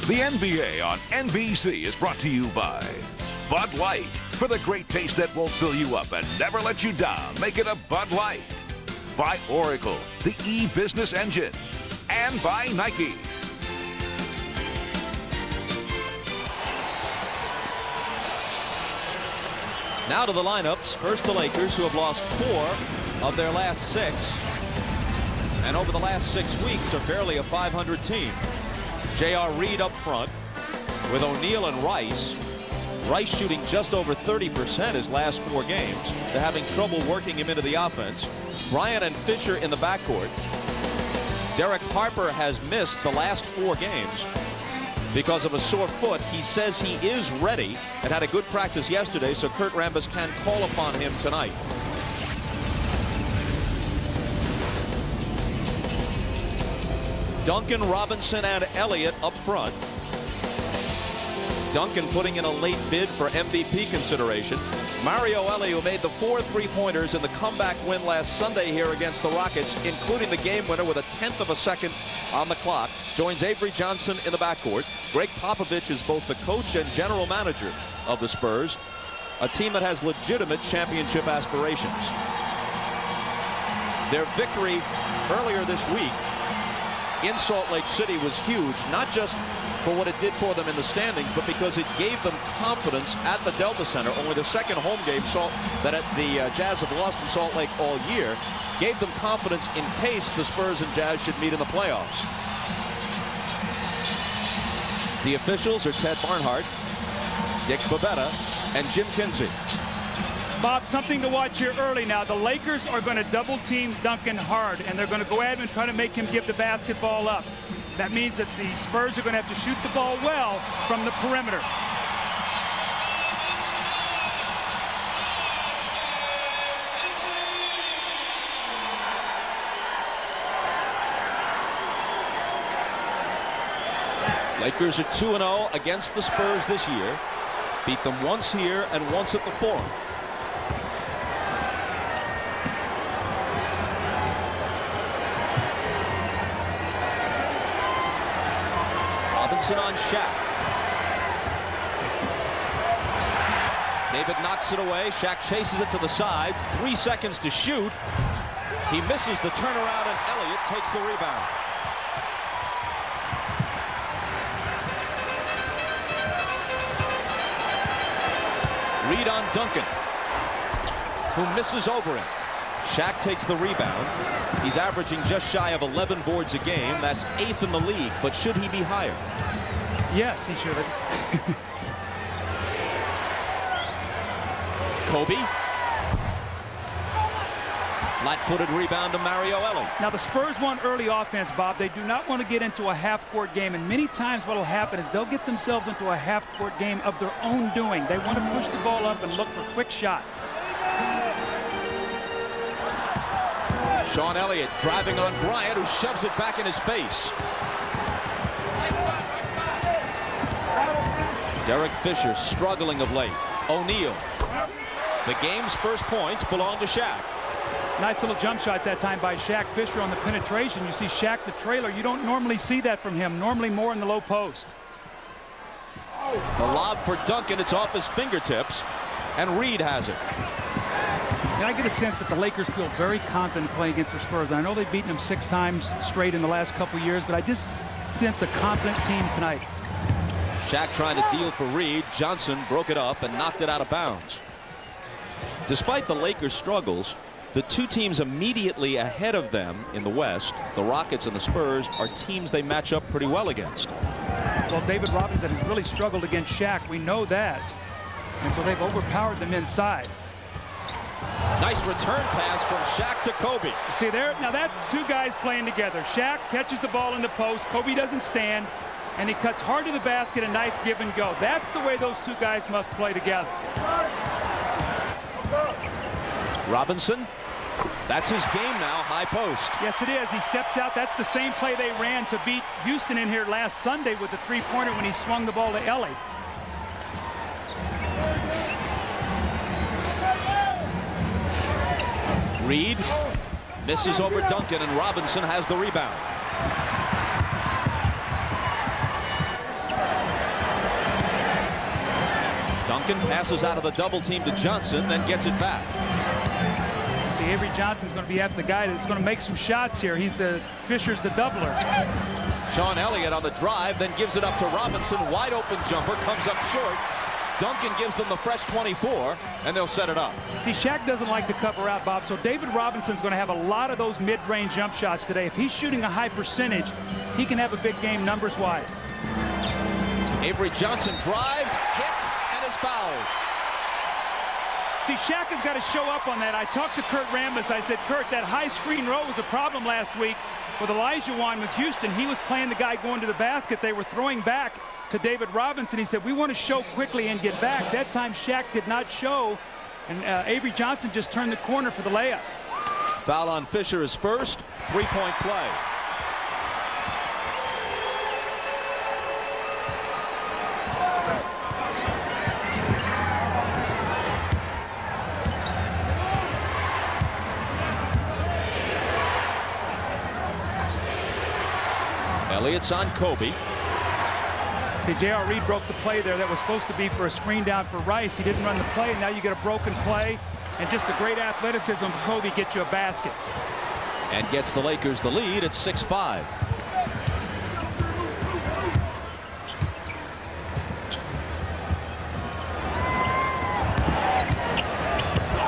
The NBA on NBC is brought to you by Bud Light. For the great taste that won't fill you up and never let you down, make it a Bud Light. By Oracle, the e-business engine. And by Nike. Now to the lineups. First, the Lakers, who have lost 4 of their last 6. And over the last 6 weeks are barely a 500 team. J.R. Reed up front with O'Neal and Rice. Rice shooting just over 30% his last 4 games. They're having trouble working him into the offense. Bryant and Fisher in the backcourt. Derek Harper has missed the last 4 games because of a sore foot. He says he is ready and had a good practice yesterday, so Kurt Rambis can call upon him tonight. Duncan, Robinson, and Elliott up front. Duncan putting in a late bid for MVP consideration. Mario Ellie, who made the 4 3-pointers in the comeback win last Sunday here against the Rockets, including the game winner with a 1/10 of a second on the clock, joins Avery Johnson in the backcourt. Greg Popovich is both the coach and general manager of the Spurs, a team that has legitimate championship aspirations. Their victory earlier this week in Salt Lake City was huge, not just for what it did for them in the standings, but because it gave them confidence at the Delta Center. Only the second home game that the Jazz have lost in Salt Lake all year, gave them confidence in case the Spurs and Jazz should meet in the playoffs. The officials are Ted Barnhart, Dick Babetta, and Jim Kinsey. Bob, something to watch here early now. The Lakers are going to double team Duncan hard, and they're going to go at him and try to make him give the basketball up. That means that the Spurs are going to have to shoot the ball well from the perimeter. Lakers are 2-0 against the Spurs this year. Beat them once here and once at the Forum. Robinson on Shaq. David knocks it away. Shaq chases it to the side. 3 seconds to shoot. He misses the turnaround, and Elliott takes the rebound. Reed on Duncan, who misses over him. Shaq takes the rebound. He's averaging just shy of 11 boards a game. That's 8th in the league, but should he be higher? Yes, he should. Kobe. Flat-footed rebound to Mario Ellie. Now the Spurs want early offense, Bob. They do not want to get into a half-court game, and many times what will happen is they'll get themselves into a half-court game of their own doing. They want to push the ball up and look for quick shots. Sean Elliott driving on Bryant, who shoves it back in his face. Derek Fisher struggling of late. O'Neal. The game's first points belong to Shaq. Nice little jump shot that time by Shaq Fisher on the penetration. You see Shaq the trailer. You don't normally see that from him. Normally more in the low post. The lob for Duncan. It's off his fingertips, and Reed has it. And I get a sense that the Lakers feel very confident playing against the Spurs. And I know they've beaten them 6 times straight in the last couple years, but I just sense a confident team tonight. Shaq trying to deal for Reed. Johnson broke it up and knocked it out of bounds. Despite the Lakers' struggles, the 2 teams immediately ahead of them in the West, the Rockets and the Spurs, are teams they match up pretty well against. Well, David Robinson has really struggled against Shaq. We know that. And so they've overpowered them inside. Nice return pass from Shaq to Kobe. See there, now that's 2 guys playing together. Shaq catches the ball in the post. Kobe doesn't stand, and he cuts hard to the basket. A nice give and go. That's the way those 2 guys must play together. Robinson. That's his game now, high post. Yes, it is. He steps out. That's the same play they ran to beat Houston in here last Sunday with the 3-pointer when he swung the ball to Ellie. Reed misses over Duncan, and Robinson has the rebound. Duncan passes out of the double team to Johnson, then gets it back. See, Avery Johnson's going to be after the guy that's going to make some shots here. Fisher's the doubler. Sean Elliott on the drive, then gives it up to Robinson. Wide open jumper, comes up short. Duncan gives them the fresh 24, and they'll set it up. See, Shaq doesn't like to cover out, Bob, so David Robinson's going to have a lot of those mid-range jump shots today. If he's shooting a high percentage, he can have a big game numbers-wise. Avery Johnson drives, hits, and is fouled. See, Shaq has got to show up on that. I talked to Kurt Rambis. I said, Kurt, that high screen row was a problem last week with Olajuwon with Houston. He was playing the guy going to the basket. They were throwing back to David Robinson. He said, we want to show quickly and get back. That time Shaq did not show, and Avery Johnson just turned the corner for the layup. Foul on Fisher is first. Three-point play. Elliott's on Kobe. See, J.R. Reed broke the play there that was supposed to be for a screen down for Rice. He didn't run the play. Now you get a broken play, and just the great athleticism of Kobe gets you a basket. And gets the Lakers the lead at 6-5.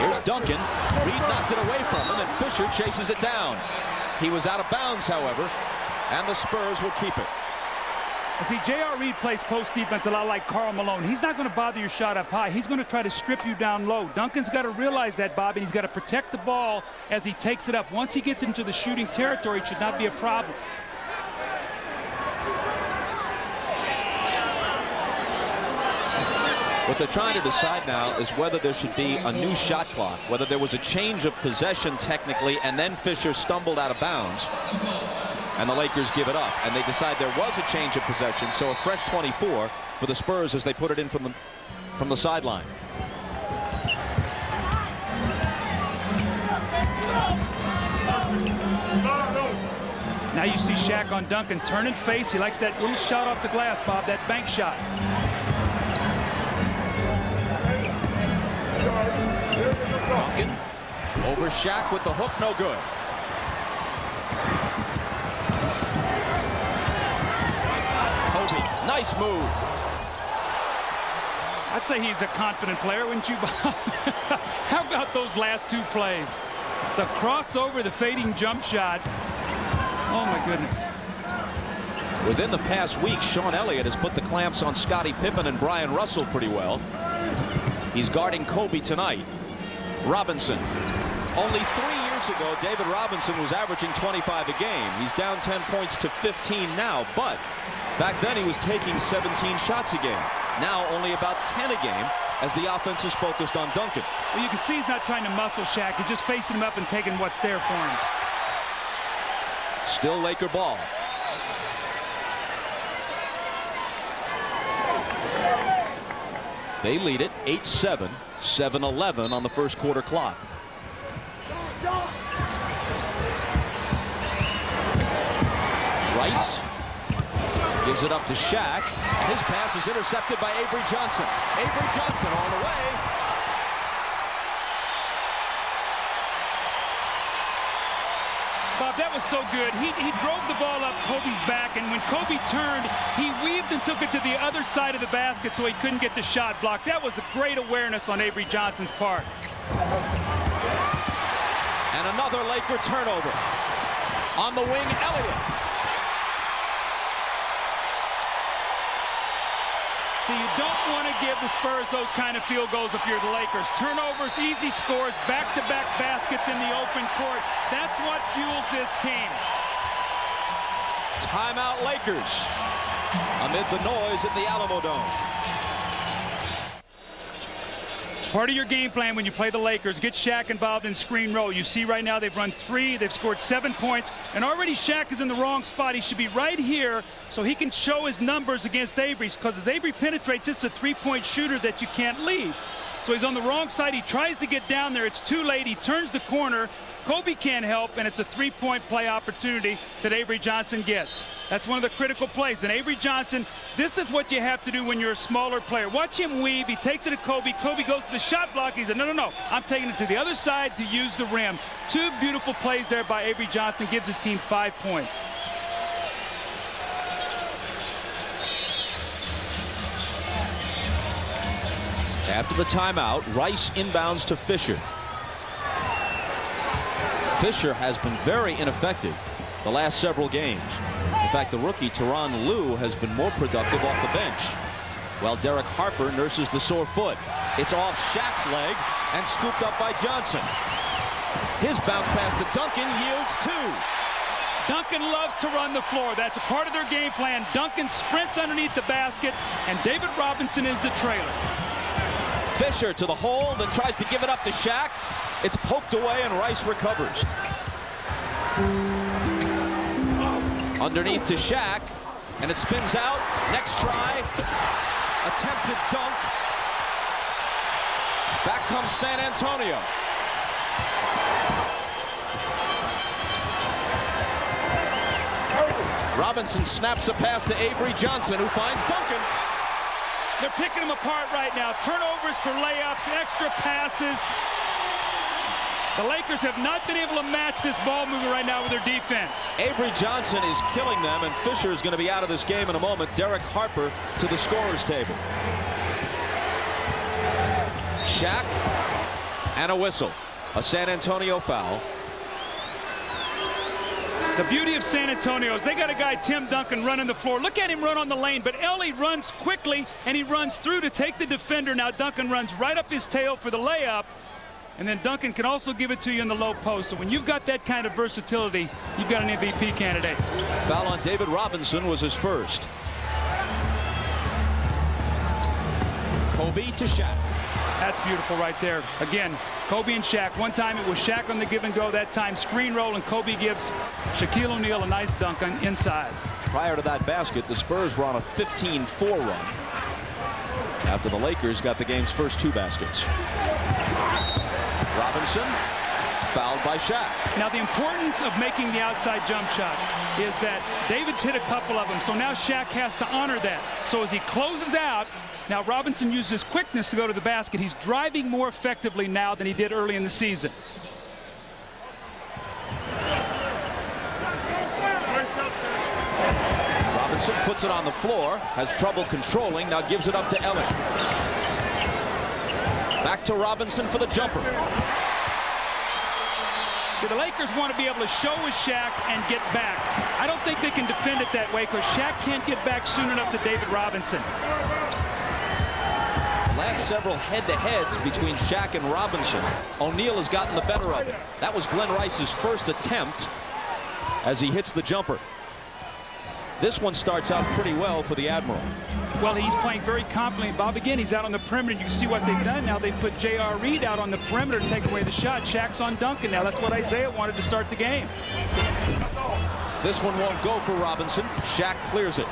Here's Duncan. Reed knocked it away from him, and Fisher chases it down. He was out of bounds, however, and the Spurs will keep it. See, J.R. Reed plays post defense a lot like Karl Malone. He's not going to bother your shot up high. He's going to try to strip you down low. Duncan's got to realize that, Bob, and he's got to protect the ball as he takes it up. Once he gets into the shooting territory, it should not be a problem. What they're trying to decide now is whether there should be a new shot clock, whether there was a change of possession technically, and then Fisher stumbled out of bounds, and the Lakers give it up, and they decide there was a change of possession, so a fresh 24 for the Spurs as they put it in from the sideline. Now you see Shaq on Duncan turning face. He likes that little shot off the glass, Bob, that bank shot. Duncan over Shaq with the hook, no good. Kobe, nice move. I'd say he's a confident player, wouldn't you, Bob? How about those last two plays? The crossover, the fading jump shot. Oh, my goodness. Within the past week, Sean Elliott has put the clamps on Scottie Pippen and Brian Russell pretty well. He's guarding Kobe tonight. Robinson. Only 3 years ago, David Robinson was averaging 25 a game. He's down 10 points to 15 now, but back then he was taking 17 shots a game. Now only about 10 a game as the offense is focused on Duncan. Well, you can see he's not trying to muscle Shaq. He's just facing him up and taking what's there for him. Still Laker ball. They lead it 8-7, 7-11 on the first quarter clock. Rice gives it up to Shaq, and his pass is intercepted by Avery Johnson. Avery Johnson on the way. Bob, that was so good. He drove the ball up Kobe's back, and when Kobe turned, he weaved and took it to the other side of the basket so he couldn't get the shot blocked. That was a great awareness on Avery Johnson's part. And another Laker turnover. On the wing, Elliott. So you don't want to give the Spurs those kind of field goals if you're the Lakers. Turnovers, easy scores, back-to-back baskets in the open court. That's what fuels this team. Timeout Lakers amid the noise at the Alamo Dome. Part of your game plan when you play the Lakers, get Shaq involved in screen roll. You see right now they've run 3, they've scored 7 points, and already Shaq is in the wrong spot. He should be right here so he can show his numbers against Avery's, because as Avery penetrates, it's a 3-point shooter that you can't leave. So he's on the wrong side. He tries to get down there. It's too late. He turns the corner. Kobe can't help, and it's a three-point play opportunity that Avery Johnson gets. That's one of the critical plays. And Avery Johnson, this is what you have to do when you're a smaller player. Watch him weave. He takes it to Kobe. Kobe goes to the shot block. He said, no. I'm taking it to the other side to use the rim. Two beautiful plays there by Avery Johnson. Gives his team 5 points. After the timeout, Rice inbounds to Fisher. Fisher has been very ineffective the last several games. In fact, the rookie Tyronn Lue has been more productive off the bench, while Derek Harper nurses the sore foot. It's off Shaq's leg and scooped up by Johnson. His bounce pass to Duncan yields 2. Duncan loves to run the floor. That's a part of their game plan. Duncan sprints underneath the basket, and David Robinson is the trailer. Fisher to the hole, then tries to give it up to Shaq. It's poked away, and Rice recovers. Underneath to Shaq, and it spins out. Next try. Attempted dunk. Back comes San Antonio. Robinson snaps a pass to Avery Johnson, who finds Duncan. They're picking them apart right now. Turnovers for layups, extra passes. The Lakers have not been able to match this ball movement right now with their defense. Avery Johnson is killing them, and Fisher is going to be out of this game in a moment. Derek Harper to the scorer's table. Shaq and a whistle. A San Antonio foul. The beauty of San Antonio is they got a guy, Tim Duncan, running the floor. Look at him run on the lane, but Ellie runs quickly, and he runs through to take the defender. Now Duncan runs right up his tail for the layup, and then Duncan can also give it to you in the low post. So when you've got that kind of versatility, you've got an MVP candidate. Foul on David Robinson was his first. Kobe to Shaq. That's beautiful right there. Again, Kobe and Shaq. One time it was Shaq on the give and go. That time screen roll, and Kobe gives Shaquille O'Neal a nice dunk on inside. Prior to that basket, the Spurs were on a 15-4 run after the Lakers got the game's first 2 baskets. Robinson fouled by Shaq. Now the importance of making the outside jump shot is that David's hit a couple of them, so now Shaq has to honor that. So as he closes out, now Robinson uses quickness to go to the basket. He's driving more effectively now than he did early in the season. Robinson puts it on the floor, has trouble controlling, now gives it up to Ellie. Back to Robinson for the jumper. The Lakers want to be able to show with Shaq and get back. I don't think they can defend it that way because Shaq can't get back soon enough to David Robinson. Last several head-to-heads between Shaq and Robinson, O'Neal has gotten the better of it. That was Glenn Rice's first attempt as he hits the jumper. This one starts out pretty well for the Admiral. Well, he's playing very confidently. Bob, again, he's out on the perimeter. You can see what they've done now. They put J.R. Reed out on the perimeter to take away the shot. Shaq's on Duncan now. That's what Isaiah wanted to start the game. This one won't go for Robinson. Shaq clears it.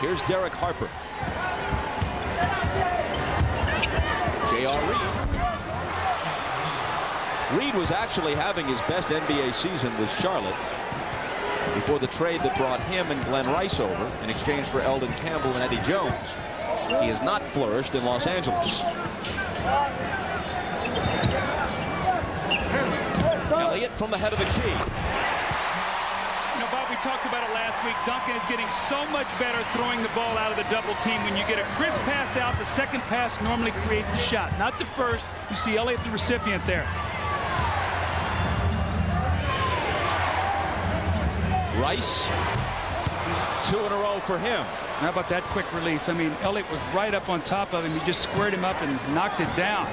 Here's Derek Harper. J.R. Reed. Reed was actually having his best NBA season with Charlotte before the trade that brought him and Glenn Rice over in exchange for Eldon Campbell and Eddie Jones. He has not flourished in Los Angeles. Elliott from the head of the key. You know, Bob, we talked about it last week. Duncan is getting so much better throwing the ball out of the double team. When you get a crisp pass out, the second pass normally creates the shot. Not the first. You see Elliott, the recipient there. Rice, 2 in a row for him. How about that quick release? I mean, Elliott was right up on top of him. He just squared him up and knocked it down.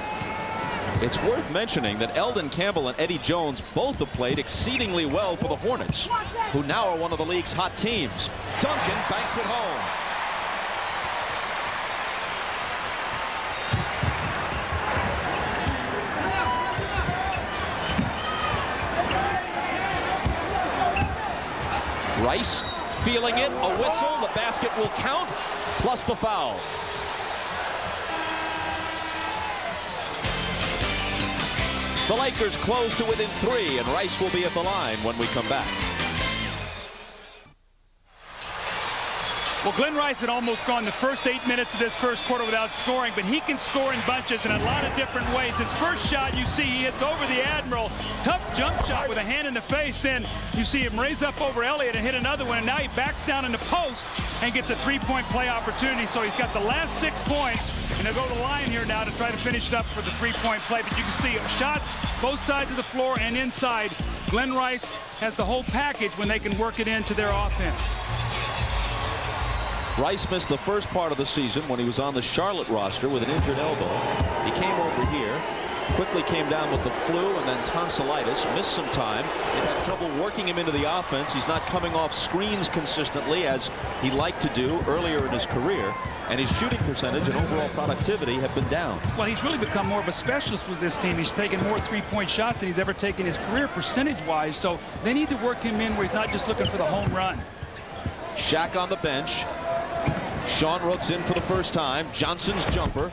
It's worth mentioning that Eldon Campbell and Eddie Jones both have played exceedingly well for the Hornets, who now are one of the league's hot teams. Duncan banks it home. Rice feeling it, a whistle, the basket will count, plus the foul. The Lakers close to within 3, and Rice will be at the line when we come back. Well, Glenn Rice had almost gone the first 8 minutes of this first quarter without scoring, but he can score in bunches in a lot of different ways. His first shot, you see, he hits over the Admiral. Tough jump shot with a hand in the face. Then you see him raise up over Elliott and hit another one, and now he backs down in the post and gets a three-point play opportunity. So he's got the last 6 points, and they'll go to the line here now to try to finish it up for the three-point play. But you can see shots both sides of the floor and inside. Glenn Rice has the whole package when they can work it into their offense. Rice missed the first part of the season when he was on the Charlotte roster with an injured elbow. He came over here, quickly came down with the flu and then tonsillitis, missed some time. They've had trouble working him into the offense. He's not coming off screens consistently as he liked to do earlier in his career, and his shooting percentage and overall productivity have been down. Well, he's really become more of a specialist with this team. He's taken more three-point shots than he's ever taken his career percentage-wise, so they need to work him in where he's not just looking for the home run. Shaq on the bench. Sean Rooks in for the first time. Johnson's jumper.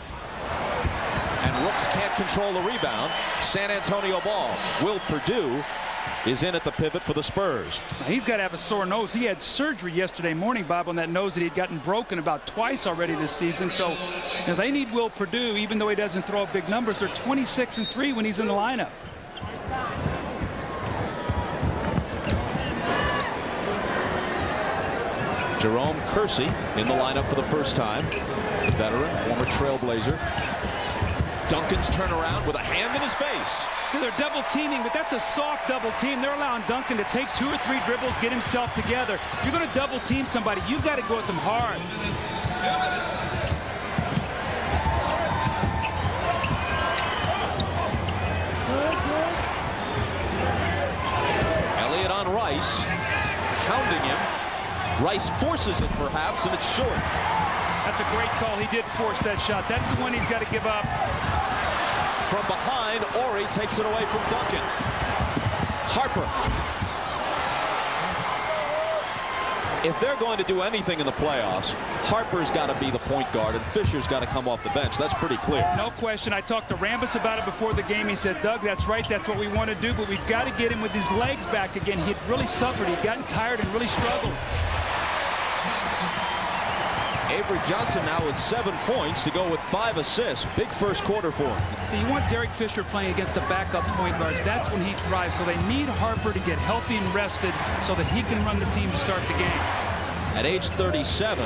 And Rooks can't control the rebound. San Antonio ball. Will Perdue is in at the pivot for the Spurs. Now, he's got to have a sore nose. He had surgery yesterday morning, Bob, on that nose that he'd gotten broken about twice already this season. So they need Will Perdue, even though he doesn't throw up big numbers. They're 26-3 when he's in the lineup. Jerome Kersey in the lineup for the first time. Veteran, former Trailblazer. Duncan's turnaround with a hand in his face. So they're double teaming, but that's a soft double team. They're allowing Duncan to take 2 or 3 dribbles, get himself together. If you're going to double team somebody, you've got to go at them hard. Elliott on Rice, hounding him. Rice forces it perhaps, and it's short. That's a great call. He did force that shot. That's the one he's got to give up. From behind, Ori takes it away from Duncan. Harper. If they're going to do anything in the playoffs, Harper's got to be the point guard, and Fisher's got to come off the bench. That's pretty clear. No question. I talked to Rambis about it before the game. He said, Doug, that's right. That's what we want to do, but we've got to get him with his legs back again. He'd really suffered. He'd gotten tired and really struggled. Avery Johnson now with 7 points to go with 5 assists. Big first quarter for him. So you want Derek Fisher playing against the backup point guards. That's when he thrives. So they need Harper to get healthy and rested so that he can run the team to start the game. At age 37,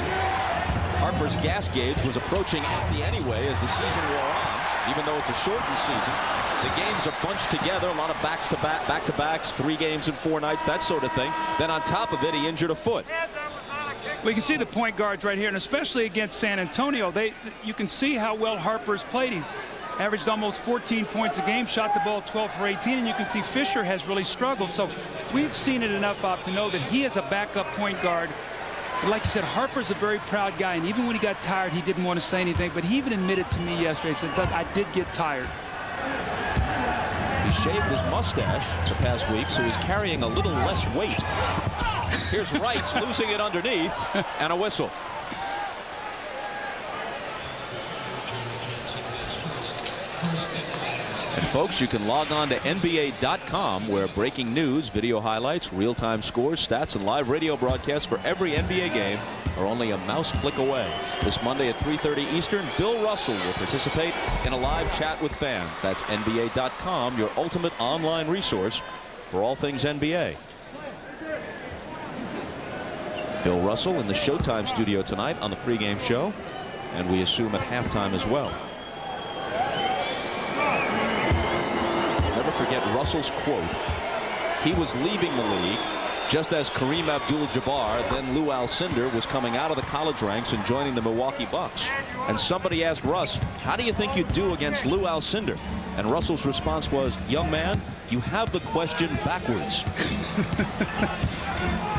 Harper's gas gauge was approaching empty anyway as the season wore on. Even though it's a shortened season, the games are bunched together. A lot of back-to-backs, 3 games in 4 nights, that sort of thing. Then on top of it, he injured a foot. Well, you can see the point guards right here, and especially against San Antonio, you can see how well Harper's played. He's averaged almost 14 points a game, shot the ball 12 for 18, and you can see Fisher has really struggled. So we've seen it enough, Bob, to know that he is a backup point guard. But like you said, Harper's a very proud guy, and even when he got tired, he didn't want to say anything. But he even admitted to me yesterday, he said, Doug, I did get tired. He shaved his mustache the past week, so he's carrying a little less weight. Here's Rice losing it underneath, and a whistle. And folks, you can log on to NBA.com where breaking news, video highlights, real-time scores, stats, and live radio broadcasts for every NBA game are only a mouse click away. This Monday at 3:30 Eastern, Bill Russell will participate in a live chat with fans. That's NBA.com, your ultimate online resource for all things NBA. Bill Russell in the Showtime studio tonight on the pregame show, and we assume at halftime as well. I'll never forget Russell's quote. He was leaving the league just as Kareem Abdul-Jabbar, then Lou Alcindor, was coming out of the college ranks and joining the Milwaukee Bucks. And somebody asked Russ, how do you think you'd do against Lou Alcindor? And Russell's response was, young man, you have the question backwards.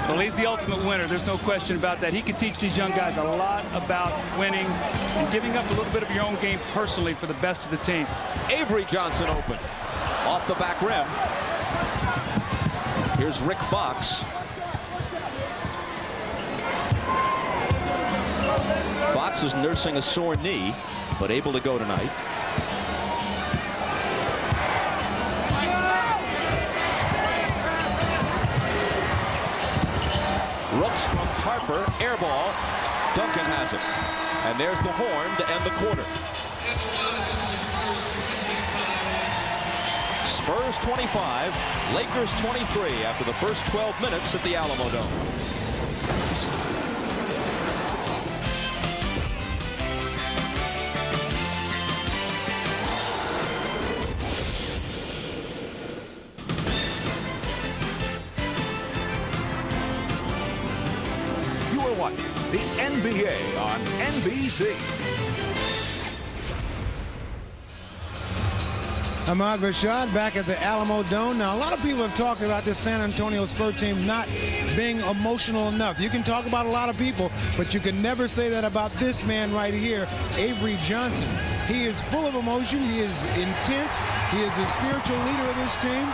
Well, he's the ultimate winner. There's no question about that. He can teach these young guys a lot about winning and giving up a little bit of your own game personally for the best of the team. Avery Johnson open. Off the back rim. Here's Rick Fox. Fox is nursing a sore knee, but able to go tonight. Harper, air ball. Duncan has it. And there's the horn to end the quarter. Spurs 25, Lakers 23 after the first 12 minutes at the Alamo Dome. You are watching the NBA on NBC. Ahmad Rashad back at the Alamo Dome. Now, a lot of people have talked about this San Antonio Spurs team not being emotional enough. You can talk about a lot of people, but you can never say that about this man right here, Avery Johnson. He is full of emotion. He is intense. He is a spiritual leader of this team.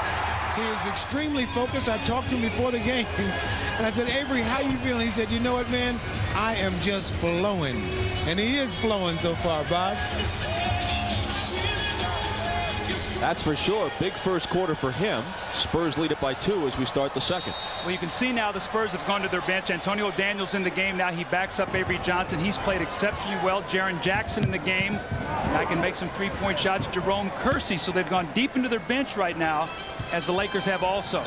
He is extremely focused. I talked to him before the game, and I said, Avery, how you feeling? He said, you know what, man? I am just flowing. And he is flowing so far, Bob. That's for sure. Big first quarter for him. Spurs lead it by 2 as we start the second. Well, you can see now the Spurs have gone to their bench. Antonio Daniels in the game now. He backs up Avery Johnson. He's played exceptionally well. Jaren Jackson in the game. Guy can make some three-point shots. Jerome Kersey. So they've gone deep into their bench right now, as the Lakers have also.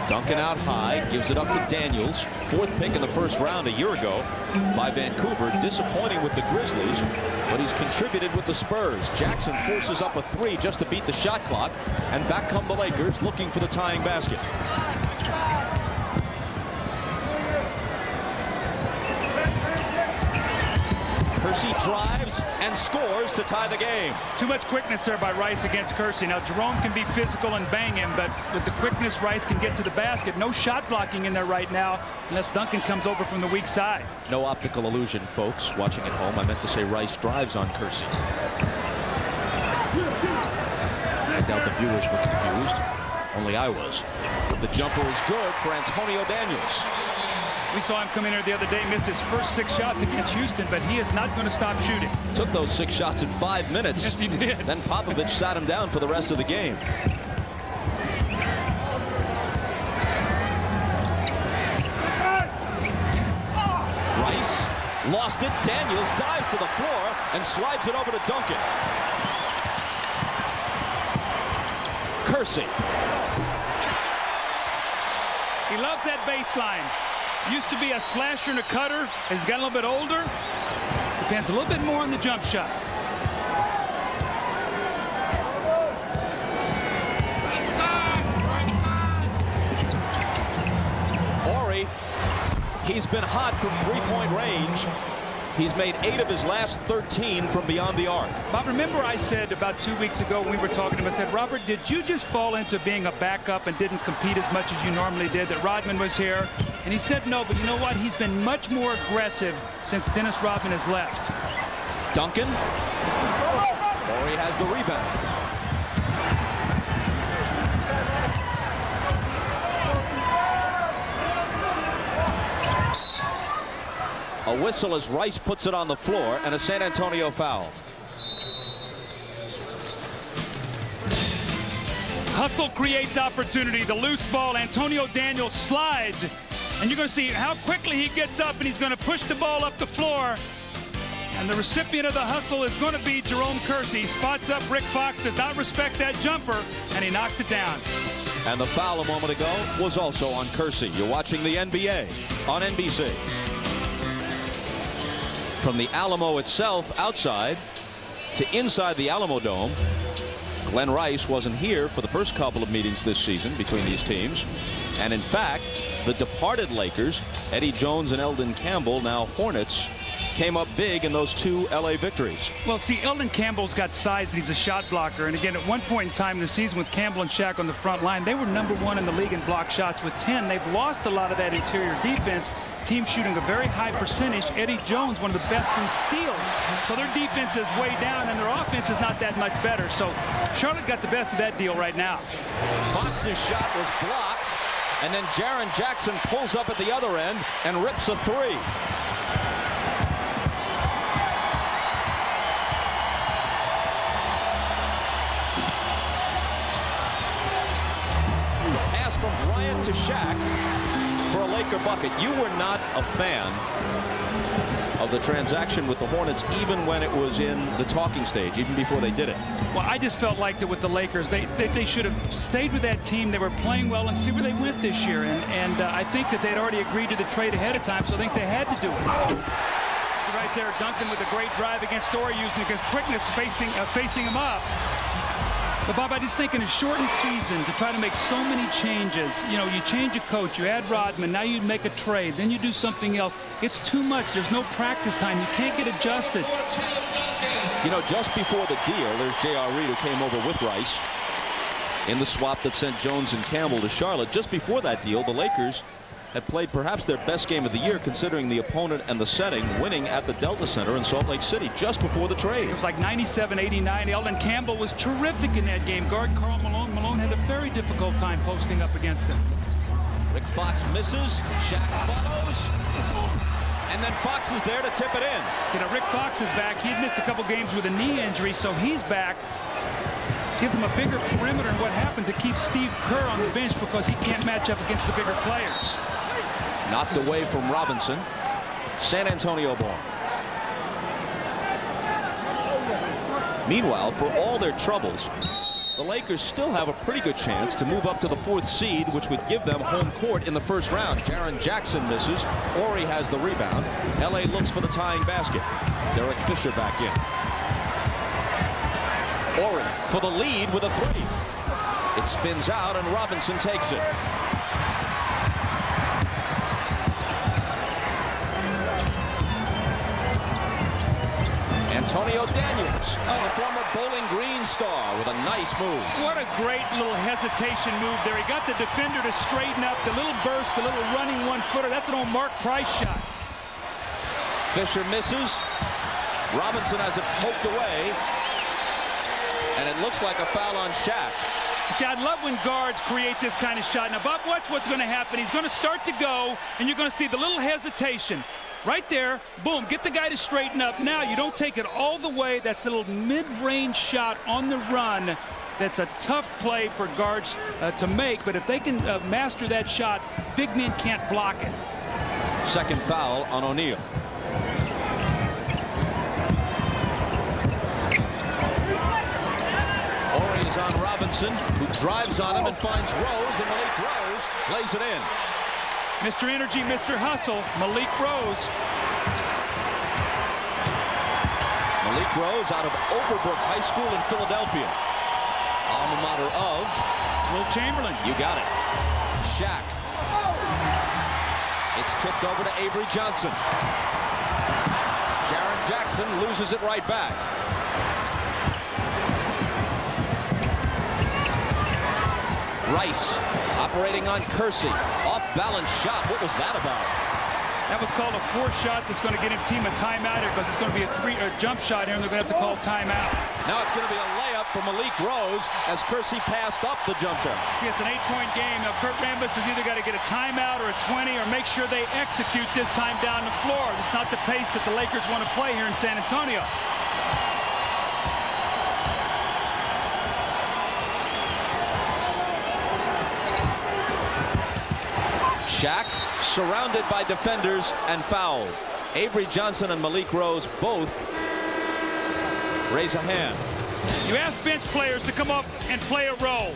Duncan out high, gives it up to Daniels. 4th pick in the first round a year ago by Vancouver. Disappointing with the Grizzlies, but he's contributed with the Spurs. Jackson forces up a 3 just to beat the shot clock, and back come the Lakers looking for the tying basket. Kersey drives and scores to tie the game. Too much quickness there by Rice against Kersey. Now, Jerome can be physical and bang him, but with the quickness, Rice can get to the basket. No shot blocking in there right now unless Duncan comes over from the weak side. No optical illusion, folks, watching at home. I meant to say Rice drives on Kersey. I doubt the viewers were confused. Only I was. The jumper is good for Antonio Daniels. We saw him come in here the other day, missed his first 6 shots against Houston, but he is not going to stop shooting. Took those 6 shots in 5 minutes. Yes, he did. Then Popovich sat him down for the rest of the game. Rice lost it. Daniels dives to the floor and slides it over to Duncan. Kersey. He loves that baseline. Used to be a slasher and a cutter. Has gotten a little bit older. Depends a little bit more on the jump shot. Ori, he's been hot from three-point range. He's made 8 of his last 13 from beyond the arc. Bob, remember I said about 2 weeks ago when we were talking to him, I said, Robert, did you just fall into being a backup and didn't compete as much as you normally did, that Rodman was here? And he said no, but you know what? He's been much more aggressive since Dennis Rodman has left. Duncan. Ori has the rebound. A whistle as Rice puts it on the floor, and a San Antonio foul. Hustle creates opportunity. The loose ball, Antonio Daniels slides. And you're going to see how quickly he gets up, and he's going to push the ball up the floor. And the recipient of the hustle is going to be Jerome Kersey. He spots up Rick Fox, does not respect that jumper, and he knocks it down. And the foul a moment ago was also on Kersey. You're watching the NBA on NBC. From the Alamo itself outside to inside the Alamo Dome, Glenn Rice wasn't here for the first couple of meetings this season between these teams. And in fact, the departed Lakers, Eddie Jones and Eldon Campbell, now Hornets, came up big in those 2 LA victories. Well, see, Eldon Campbell's got size and he's a shot blocker. And again, at one point in time in the season with Campbell and Shaq on the front line, they were #1 in the league in block shots with 10. They've lost a lot of that interior defense. Team shooting a very high percentage. Eddie Jones, one of the best in steals. So their defense is way down and their offense is not that much better. So Charlotte got the best of that deal right now. Fox's shot was blocked, and then Jaren Jackson pulls up at the other end and rips a 3. Pass from Bryant to Shaq. for a Laker bucket. You were not a fan of the transaction with the Hornets even when it was in the talking stage, even before they did it. Well, I just felt like that with the Lakers, they should have stayed with that team. They were playing well and see where they went this year. And I think that they'd already agreed to the trade ahead of time, so I think they had to do it. So right there, Duncan with a great drive against Story, using his quickness facing him up. But Bob, I just think in a shortened season to try to make so many changes, you know, you change a coach, you add Rodman, now you make a trade, then you do something else. It's too much. There's no practice time. You can't get adjusted. You know, just before the deal, there's J.R. Reid who came over with Rice in the swap that sent Jones and Campbell to Charlotte. Just before that deal, the Lakers had played perhaps their best game of the year considering the opponent and the setting, winning at the Delta Center in Salt Lake City just before the trade. It was like 97-89. Eldon Campbell was terrific in that game. Guard Karl Malone. Malone had a very difficult time posting up against him. Rick Fox misses. Shaq follows. And then Fox is there to tip it in. So now Rick Fox is back. He had missed a couple games with a knee injury, so he's back. Gives him a bigger perimeter, and what happens, it keeps Steve Kerr on the bench because he can't match up against the bigger players. Knocked away from Robinson. San Antonio ball. Meanwhile, for all their troubles, the Lakers still have a pretty good chance to move up to the 4th seed, which would give them home court in the first round. Jaren Jackson misses. Horry has the rebound. L.A. looks for the tying basket. Derek Fisher back in. Horry for the lead with a 3. It spins out, and Robinson takes it. Antonio Daniels, the former Bowling Green star, with a nice move. What a great little hesitation move there. He got the defender to straighten up. The little burst, the little running one-footer. That's an old Mark Price shot. Fisher misses. Robinson has it poked away. And it looks like a foul on Shaq. See, I love when guards create this kind of shot. Now, Bob, watch what's going to happen. He's going to start to go, and you're going to see the little hesitation. Right there, boom, get the guy to straighten up. Now, you don't take it all the way. That's a little mid-range shot on the run. That's a tough play for guards to make, but if they can master that shot, big men can't block it. Second foul on O'Neal. Horry is on Robinson, who drives on him and finds Rose, and Malik Rose lays it in. Mr. Energy, Mr. Hustle, Malik Rose. Malik Rose out of Overbrook High School in Philadelphia. Alma mater of Will Chamberlain. You got it. Shaq. It's tipped over to Avery Johnson. Jaren Jackson loses it right back. Rice operating on Kersey. Off-balance shot. What was that about? That was called a forced shot that's going to get his team a timeout here because it's going to be a jump shot here, and they're going to have to call timeout. Now it's going to be a layup for Malik Rose as Kersey passed up the jump shot. See, it's an 8-point game. Now, Kurt Rambis has either got to get a timeout or a 20 or make sure they execute this time down the floor. It's not the pace that the Lakers want to play here in San Antonio. Shaq surrounded by defenders and fouled. Avery Johnson and Malik Rose both raise a hand. You ask bench players to come up and play a role.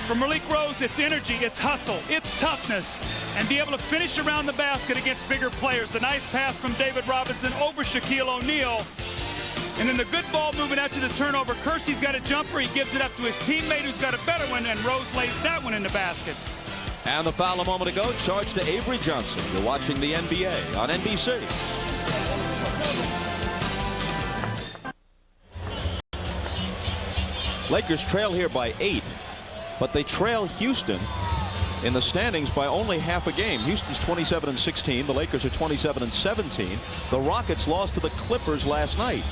For Malik Rose, it's energy, it's hustle, it's toughness, and be able to finish around the basket against bigger players. A nice pass from David Robinson over Shaquille O'Neal. And then the good ball moving after the turnover. Kersey's got a jumper. He gives it up to his teammate who's got a better one, and Rose lays that one in the basket. And the foul a moment ago, charged to Avery Johnson. You're watching the NBA on NBC. Lakers trail here by 8, but they trail Houston in the standings by only half a game. Houston's 27-16. The Lakers are 27-17. The Rockets lost to the Clippers last night.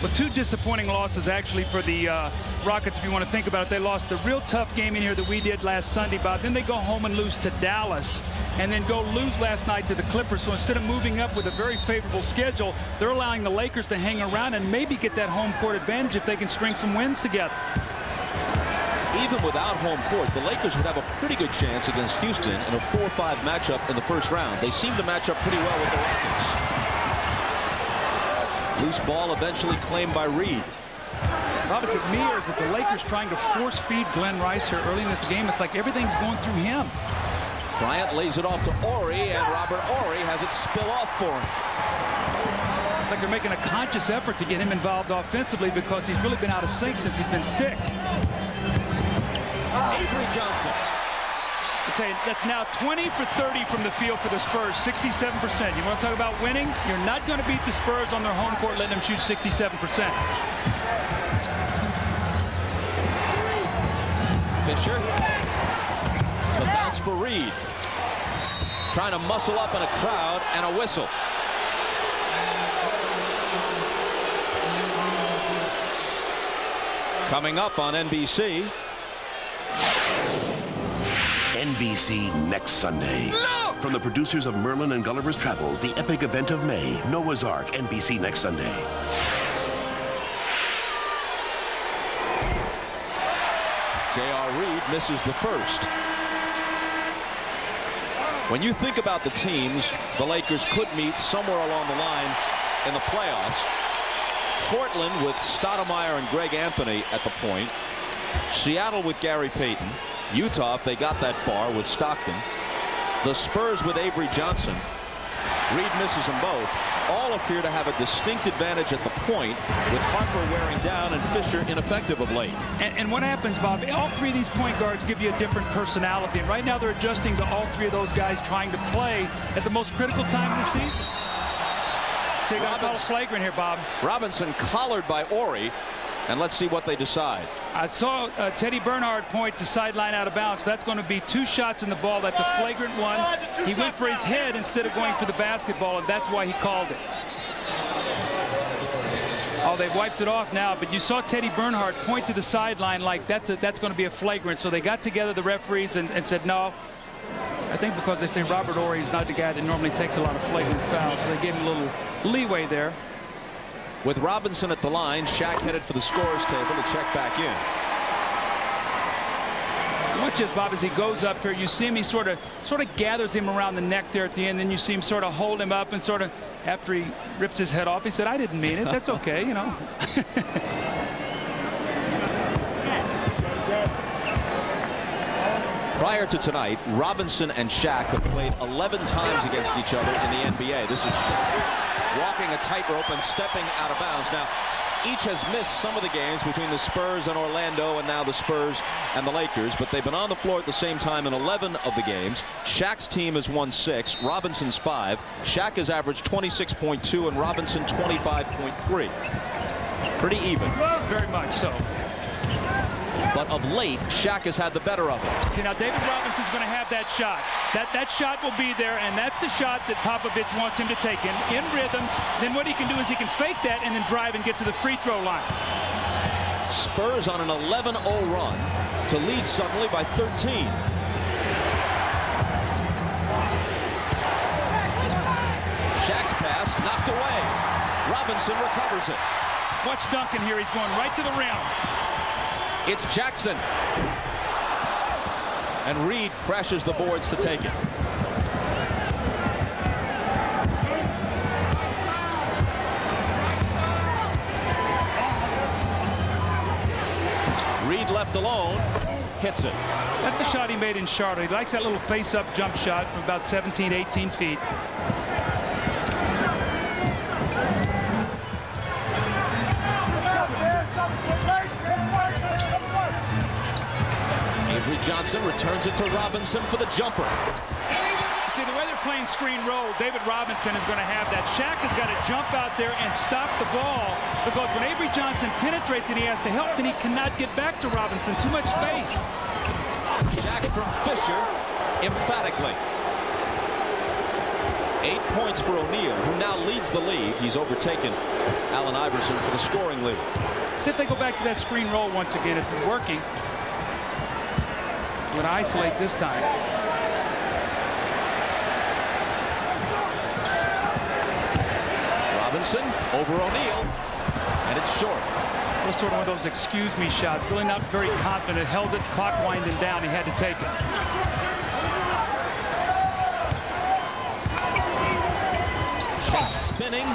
Well, 2 disappointing losses actually for the Rockets, if you want to think about it. They lost a real tough game in here that we did last Sunday, Bob. Then they go home and lose to Dallas and then go lose last night to the Clippers. So instead of moving up with a very favorable schedule, they're allowing the Lakers to hang around and maybe get that home court advantage if they can string some wins together. even without home court, the Lakers would have a pretty good chance against Houston in a 4-5 matchup in the first round. They seem to match up pretty well with the Rockets. Loose ball eventually claimed by Reed. Bob, it's at me, or is it the Lakers trying to force feed Glenn Rice here early in this game? It's like everything's going through him. Bryant lays it off to Horry, and Robert Horry has it spill off for him. It's like they're making a conscious effort to get him involved offensively because he's really been out of sync since he's been sick. Avery Johnson. I tell you, that's now 20 for 30 from the field for the Spurs, 67%. You want to talk about winning? You're not going to beat the Spurs on their home court letting them shoot 67%. Fisher. The bounce for Reed. Trying to muscle up in a crowd, and a whistle. Coming up on NBC. NBC next Sunday. No! From the producers of Merlin and Gulliver's Travels, the epic event of May, Noah's Ark, NBC next Sunday. J.R. Reed misses the first. When you think about the teams the Lakers could meet somewhere along the line in the playoffs, Portland with Stoudemire and Greg Anthony at the point, Seattle with Gary Payton, Utah, if they got that far, with Stockton, the Spurs with Avery Johnson. Reed misses them both. All appear to have a distinct advantage at the point, with Harper wearing down and Fisher ineffective of late. And what happens, Bob, all three of these point guards give you a different personality. And right now they're adjusting to all three of those guys trying to play at the most critical time of the season. So you got to call it flagrant here, Bob. Robinson collared by Horry. And let's see what they decide. I saw Teddy Bernard point to sideline out of bounds. That's going to be 2 shots in the ball. That's a flagrant one. He went for his head instead of going for the basketball, and that's why he called it. Oh, they've wiped it off now, but you saw Teddy Bernard point to the sideline like that's going to be a flagrant. So they got together, the referees, and said no. I think because they say Robert Horry is not the guy that normally takes a lot of flagrant fouls, so they gave him a little leeway there. With Robinson at the line, Shaq headed for the scorer's table to check back in. Watch this, Bob, as he goes up here. You see him, he sort of gathers him around the neck there at the end. Then you see him sort of hold him up and sort of, after he rips his head off, he said, I didn't mean it. That's okay, you know. Prior to tonight, Robinson and Shaq have played 11 times against each other in the NBA. This is Shaq walking a tightrope and stepping out of bounds. Now, each has missed some of the games between the Spurs and Orlando, and now the Spurs and the Lakers, but they've been on the floor at the same time in 11 of the games. Shaq's team has won 6, Robinson's 5. Shaq has averaged 26.2 and Robinson 25.3. Pretty even. Very much so. But of late, Shaq has had the better of it. See, now David Robinson's going to have that shot. That shot will be there, and that's the shot that Popovich wants him to take in rhythm. Then what he can do is he can fake that and then drive and get to the free throw line. Spurs on an 11-0 run to lead suddenly by 13. Shaq's pass knocked away. Robinson recovers it. Watch Duncan here. He's going right to the rim. It's Jackson. And Reed crashes the boards to take it. Reed left alone, hits it. That's the shot he made in Charlotte. He likes that little face-up jump shot from about 17, 18 feet. Avery Johnson returns it to Robinson for the jumper. See, the way they're playing screen roll, David Robinson is going to have that. Shaq has got to jump out there and stop the ball, because when Avery Johnson penetrates and he has to help, then he cannot get back to Robinson. Too much space. Shaq from Fisher, emphatically. 8 points for O'Neal, who now leads the league. He's overtaken Allen Iverson for the scoring lead. See if they go back to that screen roll once again. It's been working. Going to isolate this time. Robinson over O'Neal, and it's short. That was sort of one of those excuse me shots. Really not very confident. Held it, clock winding down. He had to take it. Shot spinning.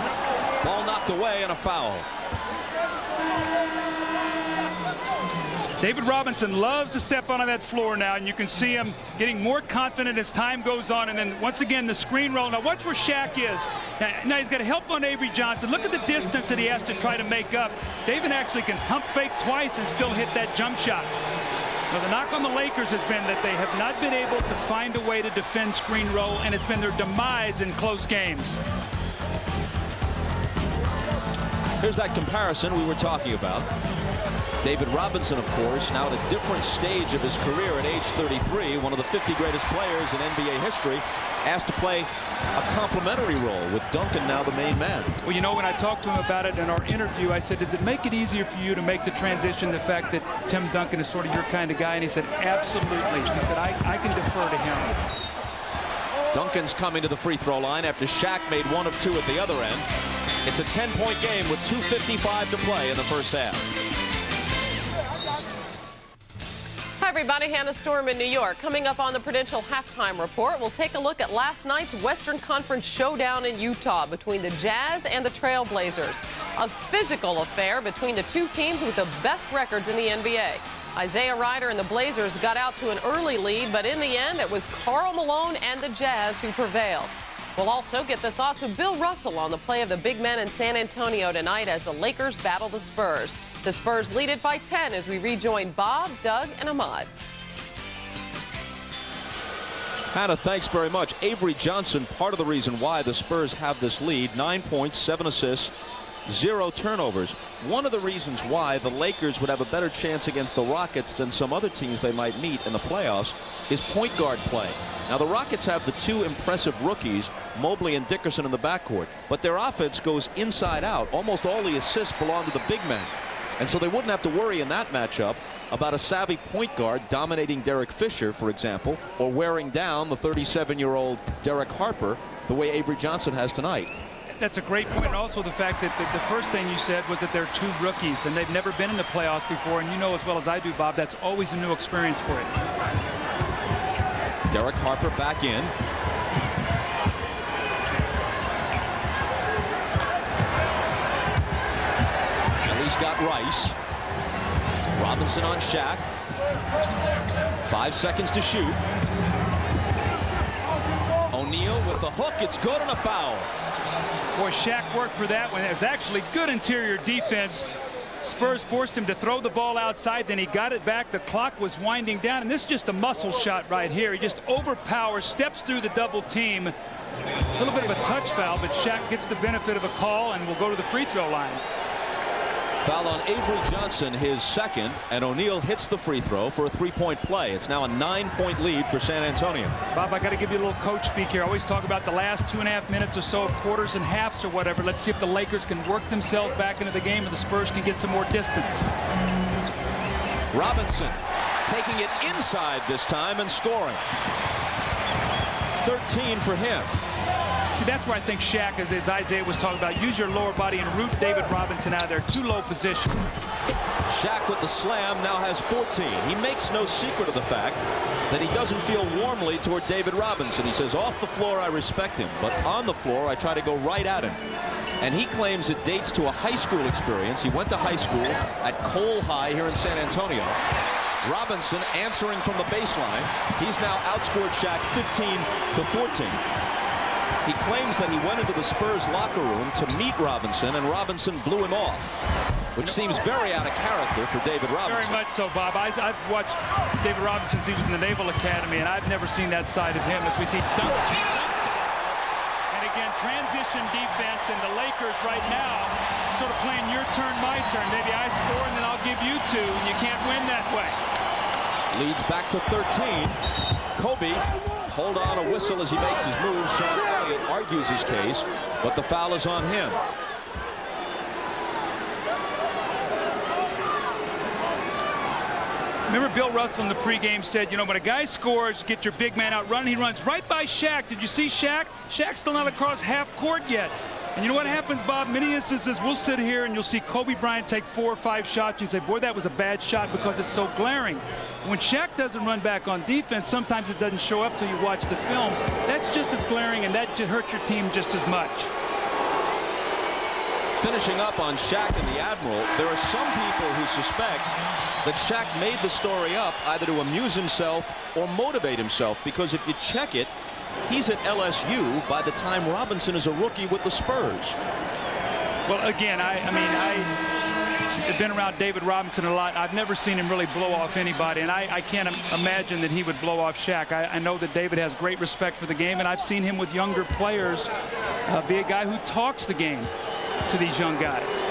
Ball knocked away and a foul. David Robinson loves to step onto that floor now, and you can see him getting more confident as time goes on. And then once again, the screen roll. Now watch where Shaq is. Now he's got help on Avery Johnson. Look at the distance that he has to try to make up. David actually can pump fake twice and still hit that jump shot. Now the knock on the Lakers has been that they have not been able to find a way to defend screen roll, and it's been their demise in close games. Here's that comparison we were talking about. David Robinson, of course, now at a different stage of his career at age 33, one of the 50 greatest players in NBA history, asked to play a complementary role with Duncan now the main man. Well, you know, when I talked to him about it in our interview, I said, does it make it easier for you to make the transition, the fact that Tim Duncan is sort of your kind of guy? And he said, absolutely. He said, I can defer to him. Duncan's coming to the free throw line after Shaq made 1 of 2 at the other end. It's a 10-point game with 2:55 to play in the first half. Hi, everybody. Hannah Storm in New York. Coming up on the Prudential Halftime Report, we'll take a look at last night's Western Conference showdown in Utah between the Jazz and the Trailblazers. A physical affair between the two teams with the best records in the NBA. Isaiah Ryder and the Blazers got out to an early lead, but in the end, it was Karl Malone and the Jazz who prevailed. We'll also get the thoughts of Bill Russell on the play of the big men in San Antonio tonight as the Lakers battle the Spurs. The Spurs lead it by 10 as we rejoin Bob, Doug, and Ahmad. Hannah, thanks very much. Avery Johnson, part of the reason why the Spurs have this lead. 9 points, 7 assists, 0 turnovers. One of the reasons why the Lakers would have a better chance against the Rockets than some other teams they might meet in the playoffs is point guard play. Now, the Rockets have the 2 impressive rookies, Mobley and Dickerson, in the backcourt, but their offense goes inside out. Almost all the assists belong to the big men. And so they wouldn't have to worry in that matchup about a savvy point guard dominating Derek Fisher, for example, or wearing down the 37-year-old Derek Harper the way Avery Johnson has tonight. That's a great point. And also the fact that the first thing you said was that they're 2 rookies and they've never been in the playoffs before. And you know as well as I do, Bob, that's always a new experience for you. Derek Harper back in. He's got Rice. Robinson on Shaq. 5 seconds to shoot. O'Neal with the hook. It's good and a foul. Boy, Shaq worked for that one. It was actually good interior defense. Spurs forced him to throw the ball outside. Then he got it back. The clock was winding down. And this is just a muscle shot right here. He just overpowers, steps through the double team. A little bit of a touch foul, but Shaq gets the benefit of a call and will go to the free throw line. Foul on Avery Johnson, his second, and O'Neal hits the free throw for a 3-point play. It's now a 9-point lead for San Antonio. Bob, I got to give you a little coach speak here. I always talk about the last 2.5 minutes or so of quarters and halves or whatever. Let's see if the Lakers can work themselves back into the game and the Spurs can get some more distance. Robinson taking it inside this time and scoring. 13 for him. See, that's where I think Shaq, as Isaiah was talking about, use your lower body and root David Robinson out of there. Too low position. Shaq with the slam now has 14. He makes no secret of the fact that he doesn't feel warmly toward David Robinson. He says, off the floor, I respect him, but on the floor, I try to go right at him. And he claims it dates to a high school experience. He went to high school at Cole High here in San Antonio. Robinson answering from the baseline. He's now outscored Shaq 15 to 14. He claims that he went into the Spurs locker room to meet Robinson, and Robinson blew him off, which seems very out of character for David Robinson. Very much so, Bob. I've watched David Robinson since he was in the Naval Academy, and I've never seen that side of him as we see dunks. And again, transition defense, and the Lakers right now sort of playing your turn, my turn. Maybe I score, and then I'll give you 2, and you can't win that way. Leads back to 13. Kobe. Hold on, a whistle as he makes his move. Sean Elliott argues his case, but the foul is on him. Remember Bill Russell in the pregame said, you know, when a guy scores, get your big man out running. He runs right by Shaq. Did you see Shaq? Shaq's still not across half court yet. And you know what happens, Bob? Many instances we'll sit here and you'll see Kobe Bryant take 4 or 5 shots. You say, boy, that was a bad shot because it's so glaring. When Shaq doesn't run back on defense, sometimes it doesn't show up till you watch the film. That's just as glaring, and that hurts your team just as much. Finishing up on Shaq and the Admiral, there are some people who suspect that Shaq made the story up either to amuse himself or motivate himself, because if you check it, he's at LSU by the time Robinson is a rookie with the Spurs. Well, again, I've been around David Robinson a lot. I've never seen him really blow off anybody, and I can't imagine that he would blow off Shaq. I know that David has great respect for the game, and I've seen him with younger players be a guy who talks the game to these young guys.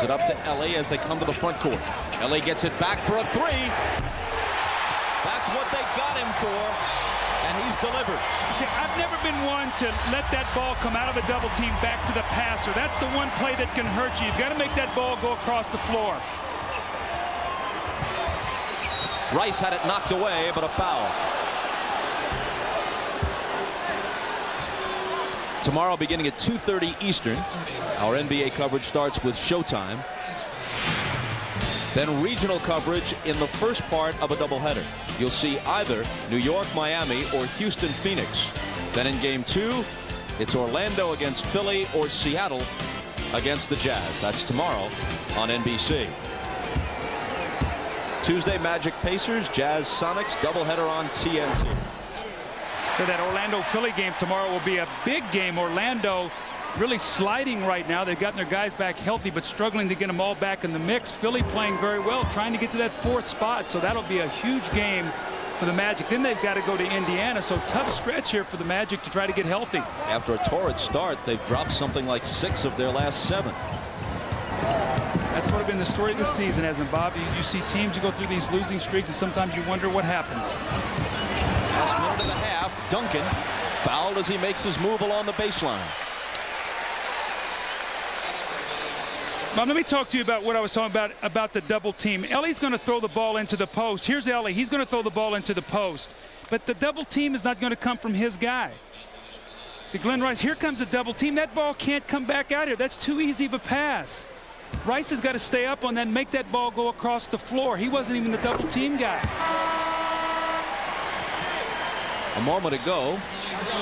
Gives it up to Ellie as they come to the front court. Ellie gets it back for a 3. That's what they got him for, and he's delivered. See, I've never been one to let that ball come out of a double team back to the passer. That's the one play that can hurt you. You've got to make that ball go across the floor. Rice had it knocked away, but a foul. Tomorrow, beginning at 2:30 Eastern, our NBA coverage starts with Showtime. Then regional coverage in the first part of a doubleheader. You'll see either New York, Miami, or Houston, Phoenix. Then in Game 2, it's Orlando against Philly or Seattle against the Jazz. That's tomorrow on NBC. Tuesday, Magic Pacers, Jazz Sonics, doubleheader on TNT. So that Orlando-Philly game tomorrow will be a big game. Orlando really sliding right now. They've gotten their guys back healthy, but struggling to get them all back in the mix. Philly playing very well, trying to get to that 4th spot. So that'll be a huge game for the Magic. Then they've got to go to Indiana. So tough stretch here for the Magic to try to get healthy. After a torrid start, they've dropped something like 6 of their last 7. That's sort of been the story of the season, hasn't it, Bob? You see teams, you go through these losing streaks, and sometimes you wonder what happens. Last minute and a half, Duncan fouled as he makes his move along the baseline. Bob, let me talk to you about what I was talking about the double team. Ellie's going to throw the ball into the post. Here's Ellie. He's going to throw the ball into the post. But the double team is not going to come from his guy. See, Glenn Rice, here comes a double team. That ball can't come back out here. That's too easy of a pass. Rice has got to stay up on that and make that ball go across the floor. He wasn't even the double team guy. A moment ago,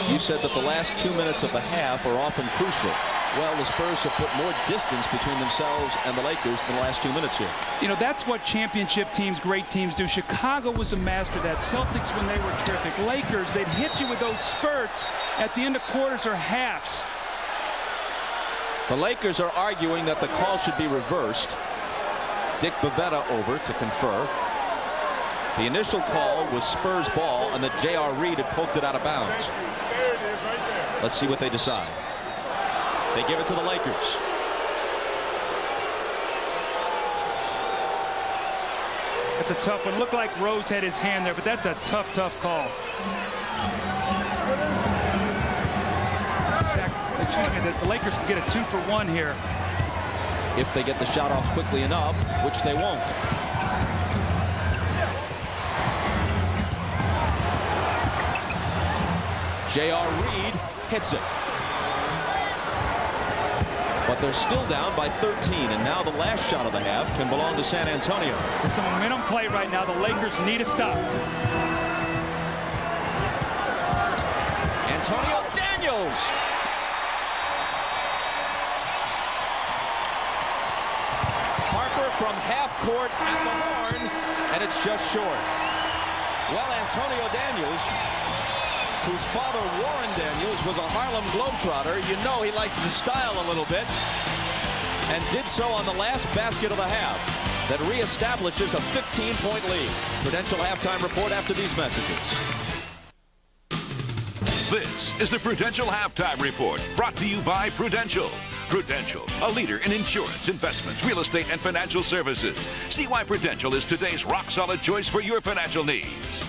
you said that the last 2 minutes of the half are often crucial. Well, the Spurs have put more distance between themselves and the Lakers than the last 2 minutes here. You know, that's what championship teams, great teams do. Chicago was a master of that. Celtics, when they were terrific. Lakers, they'd hit you with those spurts at the end of quarters or halves. The Lakers are arguing that the call should be reversed. Dick Bavetta over to confer. The initial call was Spurs ball, and that J.R. Reed had poked it out of bounds. Let's see what they decide. They give it to the Lakers. That's a tough one. Looked like Rose had his hand there, but that's a tough, tough call. Excuse me, the Lakers can get a 2-for-1 here. If they get the shot off quickly enough, which they won't. J.R. Reed hits it. But they're still down by 13, and now the last shot of the half can belong to San Antonio. It's a momentum play right now. The Lakers need a stop. Antonio Daniels. Harper from half court at the horn, and it's just short. Well, Antonio Daniels, whose father, Warren Daniels, was a Harlem Globetrotter, you know he likes to style a little bit, and did so on the last basket of the half that reestablishes a 15-point lead. Prudential halftime report after these messages. This is the Prudential Halftime Report, brought to you by Prudential. Prudential, a leader in insurance, investments, real estate, and financial services. See why Prudential is today's rock-solid choice for your financial needs.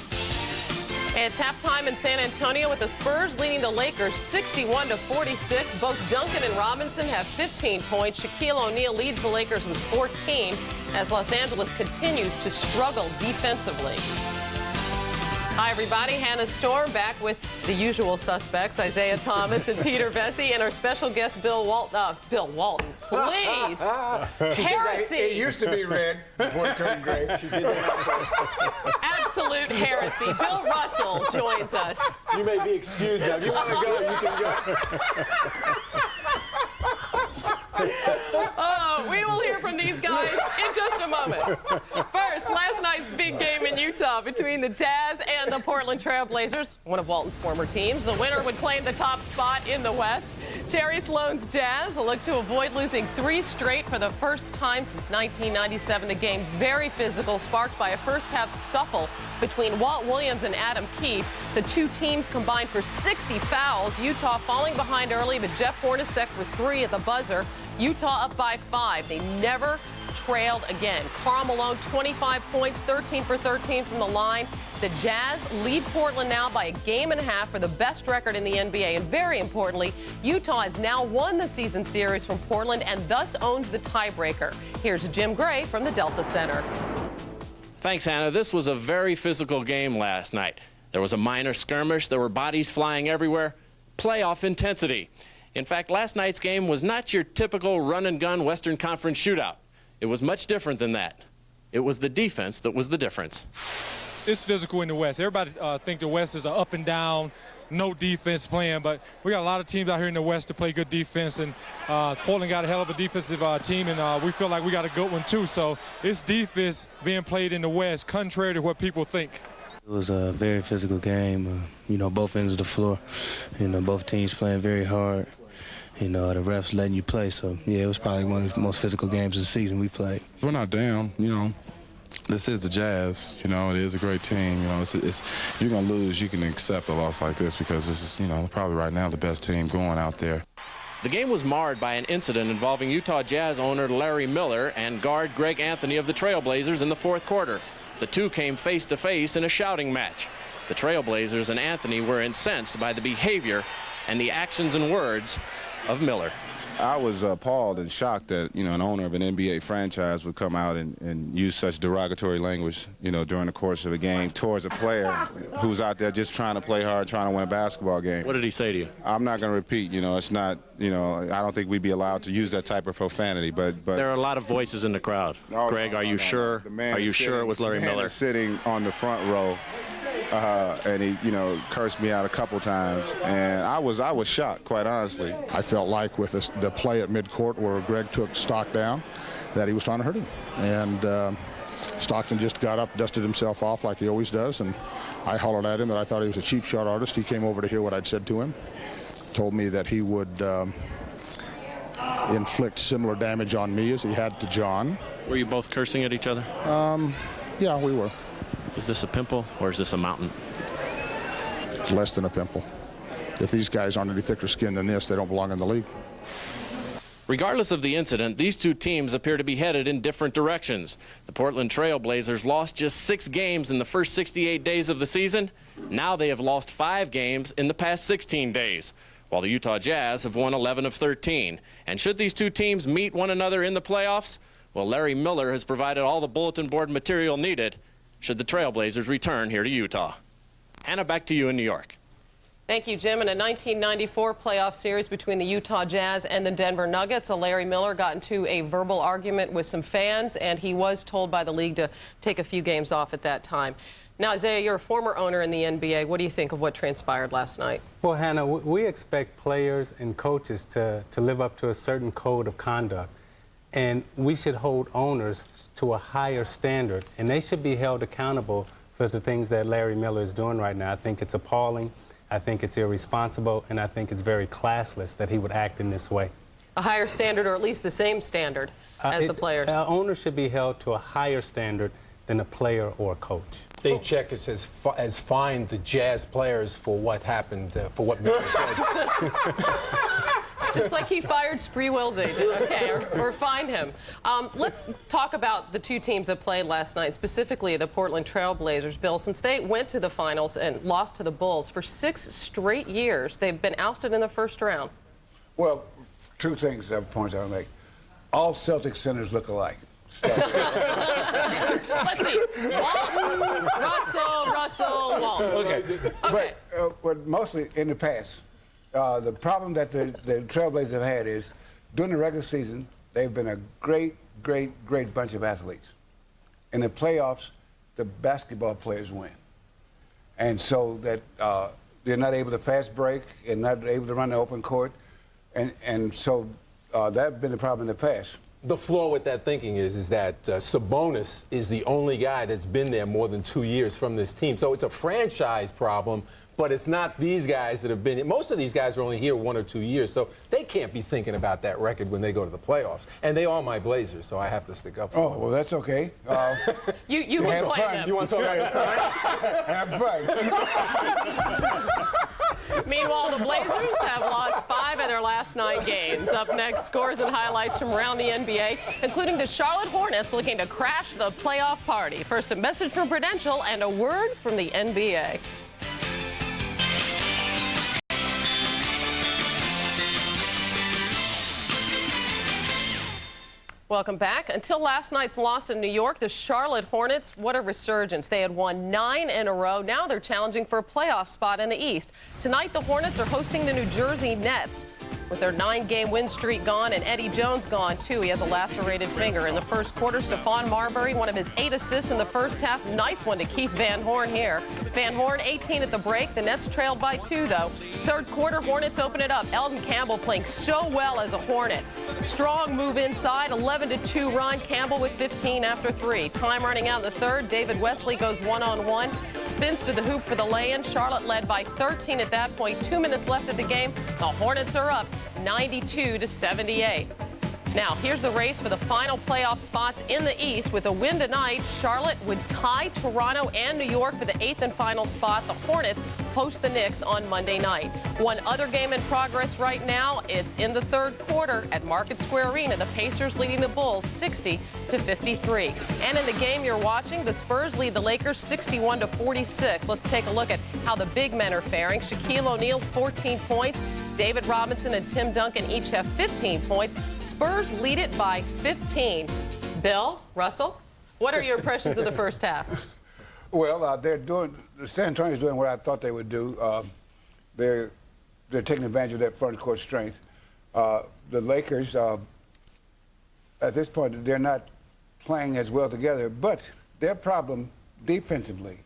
It's halftime in San Antonio with the Spurs leading the Lakers 61-46. Both Duncan and Robinson have 15 points. Shaquille O'Neal leads the Lakers with 14 as Los Angeles continues to struggle defensively. Hi, everybody. Hannah Storm back with the usual suspects, Isaiah Thomas and Peter Vesey, and our special guest, Bill Walton. Bill Walton, please. Heresy. It used to be red before it turned gray. Absolute heresy. Bill Russell joins us. You may be excused now. If you want to go, you can go. We will hear from these guys in just a moment. First, last night's big game in Utah between the Jazz and the Portland Trail Blazers, one of Walton's former teams. The winner would claim the top spot in the West. Jerry Sloan's Jazz look to avoid losing 3 straight for the first time since 1997. The game very physical, sparked by a first-half scuffle between Walt Williams and Adam Keefe. The two teams combined for 60 fouls. Utah falling behind early, but Jeff Hornacek for 3 at the buzzer. Utah up by 5. They never trailed again. Karl Malone, 25 points, 13 for 13 from the line. The Jazz lead Portland now by a game and a half for the best record in the NBA. And very importantly, Utah has now won the season series from Portland and thus owns the tiebreaker. Here's Jim Gray from the Delta Center. Thanks, Hannah. This was a very physical game last night. There was a minor skirmish. There were bodies flying everywhere. Playoff intensity. In fact, last night's game was not your typical run-and-gun Western Conference shootout. It was much different than that. It was the defense that was the difference. It's physical in the West. Everybody think the West is an up and down, no defense playing, but we got a lot of teams out here in the West to play good defense, and Portland got a hell of a defensive team, and we feel like we got a good one too. So it's defense being played in the West, contrary to what people think. It was a very physical game, both ends of the floor. Both teams playing very hard. The refs letting you play. So, yeah, it was probably one of the most physical games of the season we played. We're not down, This is the Jazz. It is a great team. If you're going to lose, you can accept a loss like this because this is, probably right now the best team going out there. The game was marred by an incident involving Utah Jazz owner Larry Miller and guard Greg Anthony of the Trailblazers in the fourth quarter. The two came face-to-face in a shouting match. The Trailblazers and Anthony were incensed by the behavior and the actions and words of Miller. I was appalled and shocked that, an owner of an NBA franchise would come out and use such derogatory language, during the course of a game towards a player who's out there just trying to play hard, trying to win a basketball game. What did he say to you? I'm not going to repeat, it's not, I don't think we'd be allowed to use that type of profanity, but there are a lot of voices in the crowd. Greg, are you sure? Are you sure it was Larry Miller? Sitting on the front row. And he, cursed me out a couple times, and I was shocked, quite honestly. I felt like with the play at midcourt where Greg took Stock down, that he was trying to hurt him, and Stockton just got up, dusted himself off like he always does, and I hollered at him that I thought he was a cheap shot artist. He came over to hear what I'd said to him, told me that he would inflict similar damage on me as he had to John. Were you both cursing at each other? Yeah, we were. Is this a pimple or is this a mountain? Less than a pimple. If these guys aren't any thicker skin than this, they don't belong in the league. Regardless of the incident, these two teams appear to be headed in different directions. The Portland Trail Blazers lost just 6 games in the first 68 days of the season. Now they have lost 5 games in the past 16 days, while the Utah Jazz have won 11 of 13. And should these two teams meet one another in the playoffs, well, Larry Miller has provided all the bulletin board material needed should the Trailblazers return here to Utah. Hannah, back to you in New York. Thank you, Jim. In a 1994 playoff series between the Utah Jazz and the Denver Nuggets, Larry Miller got into a verbal argument with some fans, and he was told by the league to take a few games off at that time. Now, Isaiah, you're a former owner in the NBA. What do you think of what transpired last night? Well, Hannah, we expect players and coaches to live up to a certain code of conduct. And we should hold owners to a higher standard, and they should be held accountable for the things that Larry Miller is doing right now. I think it's appalling, I think it's irresponsible, and I think it's very classless that he would act in this way. A higher standard, or at least the same standard as the players? Owners should be held to a higher standard than a player or a coach. State check has fined the Jazz players for what happened, for what Miller said. Just like he fired Spreewell's agent. Okay, or fined him. Let's talk about the two teams that played last night, specifically the Portland Trail Blazers. Bill, since they went to the finals and lost to the Bulls for 6 straight years, they've been ousted in the first round. Well, two things, points I would make. All Celtic centers look alike. Let's see. Walton, Russell, Walton. Okay. But mostly in the past, the problem that the Trailblazers have had is during the regular season, they've been a great bunch of athletes. In the playoffs, the basketball players win. And so that they're not able to fast break and not able to run the open court. And so that's been the problem in the past. The flaw with that thinking is that Sabonis is the only guy that's been there more than 2 years from this team. So it's a franchise problem, but it's not these guys that have been. Most of these guys are only here 1 or 2 years, so they can't be thinking about that record when they go to the playoffs. And they are my Blazers, so I have to stick up for them. Oh, well, that's okay. You can play them. You want to talk about your science? Have fun. Meanwhile, the Blazers have lost 5 of their last 9 games. Up next, scores and highlights from around the NBA, including the Charlotte Hornets looking to crash the playoff party. First, a message from Prudential and a word from the NBA. Welcome back. Until last night's loss in New York, the Charlotte Hornets, what a resurgence. They had won 9 in a row. Now they're challenging for a playoff spot in the East. Tonight, the Hornets are hosting the New Jersey Nets. With their 9-game win streak gone and Eddie Jones gone, too. He has a lacerated finger. In the first quarter, Stephon Marbury, one of his 8 assists in the first half. Nice one to Keith Van Horn here. Van Horn, 18 at the break. The Nets trailed by 2, though. Third quarter, Hornets open it up. Eldon Campbell playing so well as a Hornet. Strong move inside, 11-2 run. Campbell with 15 after 3. Time running out in the third. David Wesley goes one-on-one. Spins to the hoop for the lay-in. Charlotte led by 13 at that point. 2 minutes left of the game. The Hornets are up 92-78. Now, here's the race for the final playoff spots in the East. With a win tonight, Charlotte would tie Toronto and New York for the 8th and final spot. The Hornets host the Knicks on Monday night. One other game in progress right now. It's in the third quarter at Market Square Arena. The Pacers leading the Bulls 60-53. And in the game you're watching, the Spurs lead the Lakers 61-46. Let's take a look at how the big men are faring. Shaquille O'Neal, 14 points. David Robinson and Tim Duncan each have 15 points. Spurs lead it by 15. Bill, Russell, what are your impressions of the first half? Well, San Antonio's doing what I thought they would do. They're taking advantage of that front court strength. The Lakers, at this point, they're not playing as well together, but their problem defensively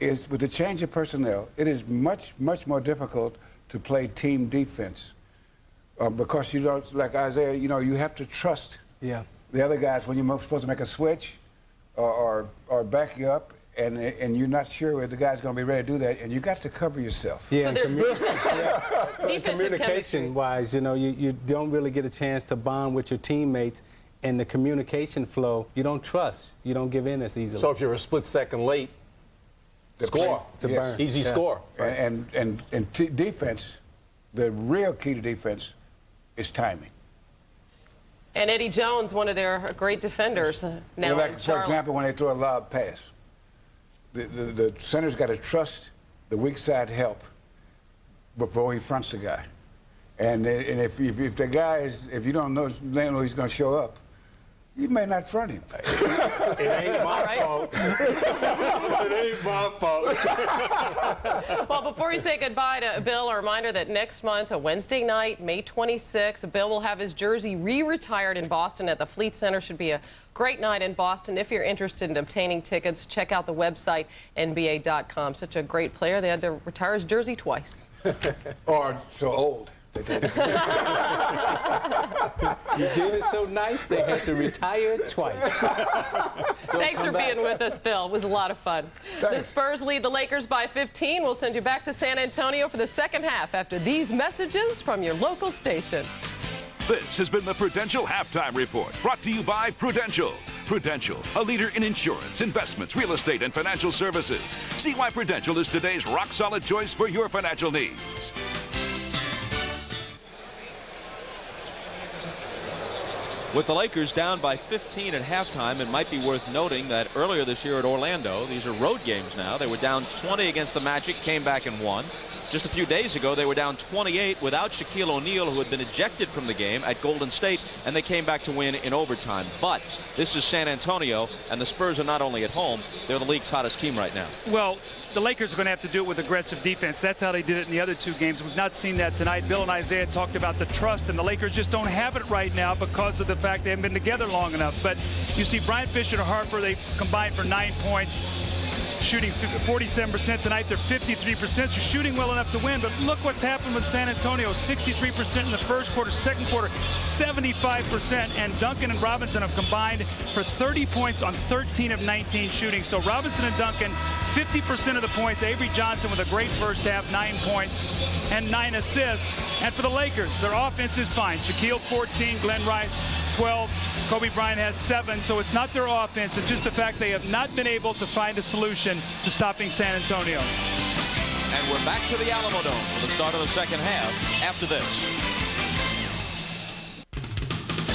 is with the change of personnel, it is much more difficult to play team defense because you don't, like Isaiah, you have to trust the other guys when you're supposed to make a switch or back you up, and you're not sure whether the guy's going to be ready to do that, and you got to cover yourself. Yeah, so there's communication-wise, you don't really get a chance to bond with your teammates, and the communication flow, you don't trust. You don't give in as easily. So if you're a split second late, score. It's a burn. Easy score. And defense, the real key to defense is timing. And Eddie Jones, one of their great defenders now. For example, when they throw a lob pass, the center's got to trust the weak side help before he fronts the guy. And if the guy if you don't know he's going to show up, you may not front him. It ain't my fault. It ain't my fault. Well, before we say goodbye to Bill, a reminder that next month, a Wednesday night, May 26th, Bill will have his jersey re-retired in Boston at the Fleet Center. Should be a great night in Boston. If you're interested in obtaining tickets, check out the website, nba.com. Such a great player. They had to retire his jersey twice. Or so old. You did it so nice, they had to retire it twice. Thanks for being with us, Bill. It was a lot of fun. Thanks. The Spurs lead the Lakers by 15. We'll send you back to San Antonio for the second half after these messages from your local station. This has been the Prudential Halftime Report, brought to you by Prudential. Prudential, a leader in insurance, investments, real estate, and financial services. See why Prudential is today's rock-solid choice for your financial needs. With the Lakers down by 15 at halftime, it might be worth noting that earlier this year at Orlando, these are road games now, they were down 20 against the Magic, came back and won. Just a few days ago, they were down 28 without Shaquille O'Neal, who had been ejected from the game at Golden State, and they came back to win in overtime. But this is San Antonio, and the Spurs are not only at home, they're the league's hottest team right now. Well, the Lakers are going to have to do it with aggressive defense. That's how they did it in the other two games. We've not seen that tonight. Bill and Isaiah talked about the trust, and the Lakers just don't have it right now because of the fact they haven't been together long enough. But you see Brian Fisher and Harper, they combined for 9 points. Shooting 47% tonight. They're 53%. They're shooting well enough to win, but look what's happened with San Antonio. 63% in the first quarter, second quarter, 75%. And Duncan and Robinson have combined for 30 points on 13 of 19 shooting. So Robinson and Duncan, 50% of the points. Avery Johnson with a great first half, 9 points and 9 assists. And for the Lakers, their offense is fine. Shaquille, 14. Glenn Rice, 12. Kobe Bryant has 7. So it's not their offense. It's just the fact they have not been able to find a solution to stopping San Antonio. And we're back to the Alamo Dome for the start of the second half after this.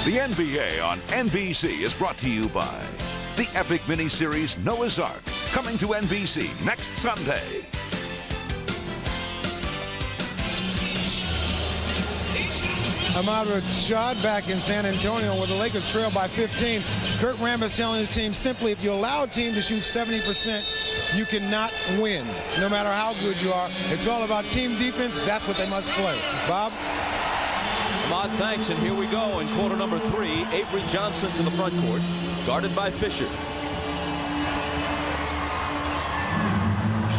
The NBA on NBC is brought to you by the epic miniseries Noah's Ark, coming to NBC next Sunday. Ahmad Rashad back in San Antonio where the Lakers trail by 15. Kurt Rambis telling his team simply, if you allow a team to shoot 70%, you cannot win, no matter how good you are. It's all about team defense. That's what they must play. Bob? Ahmad, thanks. And here we go in quarter number 3. Avery Johnson to the front court, guarded by Fisher.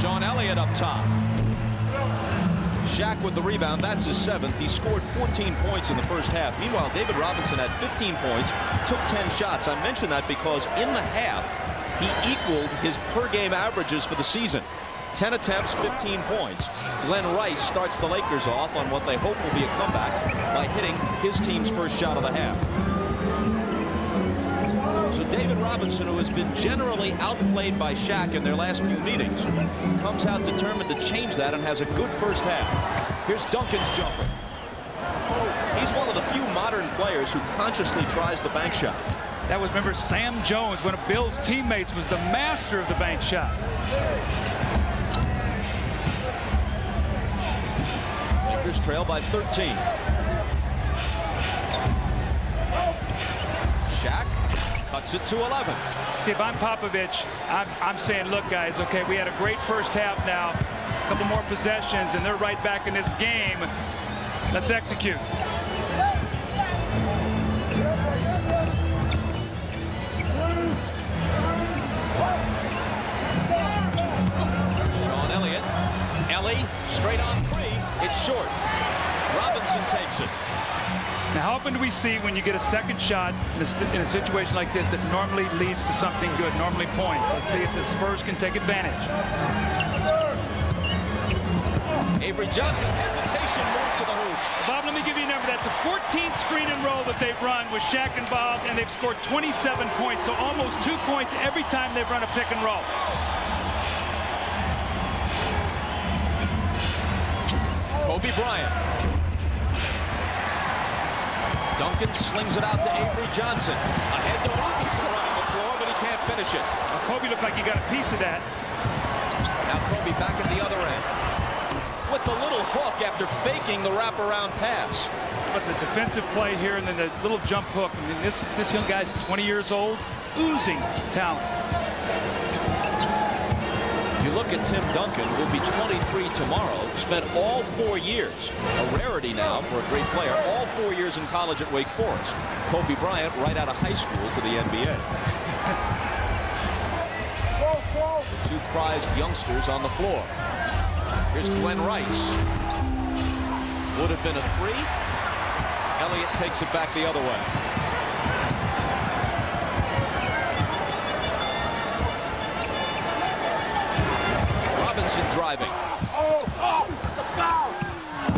Sean Elliott up top. Shaq with the rebound. That's his 7th. He scored 14 points in the first half. Meanwhile, David Robinson had 15 points, took 10 shots. I mention that because in the half, he equaled his per-game averages for the season. 10 attempts, 15 points. Glenn Rice starts the Lakers off on what they hope will be a comeback by hitting his team's first shot of the half. So David Robinson, who has been generally outplayed by Shaq in their last few meetings, comes out determined to change that and has a good first half. Here's Duncan's jumper. He's one of the few modern players who consciously tries the bank shot. That was, remember, Sam Jones, one of Bill's teammates, was the master of the bank shot. Lakers trail by 13. Shaq cuts it to 11. See, if I'm Popovich, I'm saying, look, guys, okay, we had a great first half now, a couple more possessions, and they're right back in this game. Let's execute. Sean Elliott. Ellie, straight on 3. It's short. Robinson takes it. Now, how often do we see when you get a second shot in a situation like this that normally leads to something good, normally points? Let's see if the Spurs can take advantage. Avery Johnson, hesitation, move to the hoops. Bob, let me give you a number. That's a 14th screen and roll that they've run with Shaq involved, and they've scored 27 points, so almost 2 points every time they've run a pick and roll. Kobe Bryant. Duncan slings it out to Avery Johnson. Ahead to Robinson running the floor, but he can't finish it. Well, Kobe looked like he got a piece of that. Now Kobe back at the other end. With the little hook after faking the wraparound pass. But the defensive play here and then the little jump hook. I mean, this young guy's 20 years old, oozing talent. You look at Tim Duncan, who'll be 23 tomorrow, spent all 4 years, a rarity now for a great player, all 4 years in college at Wake Forest. Kobe Bryant right out of high school to the NBA. The 2 prized youngsters on the floor. Here's Glenn Rice. Would have been a 3. Elliott takes it back the other way. Robinson driving.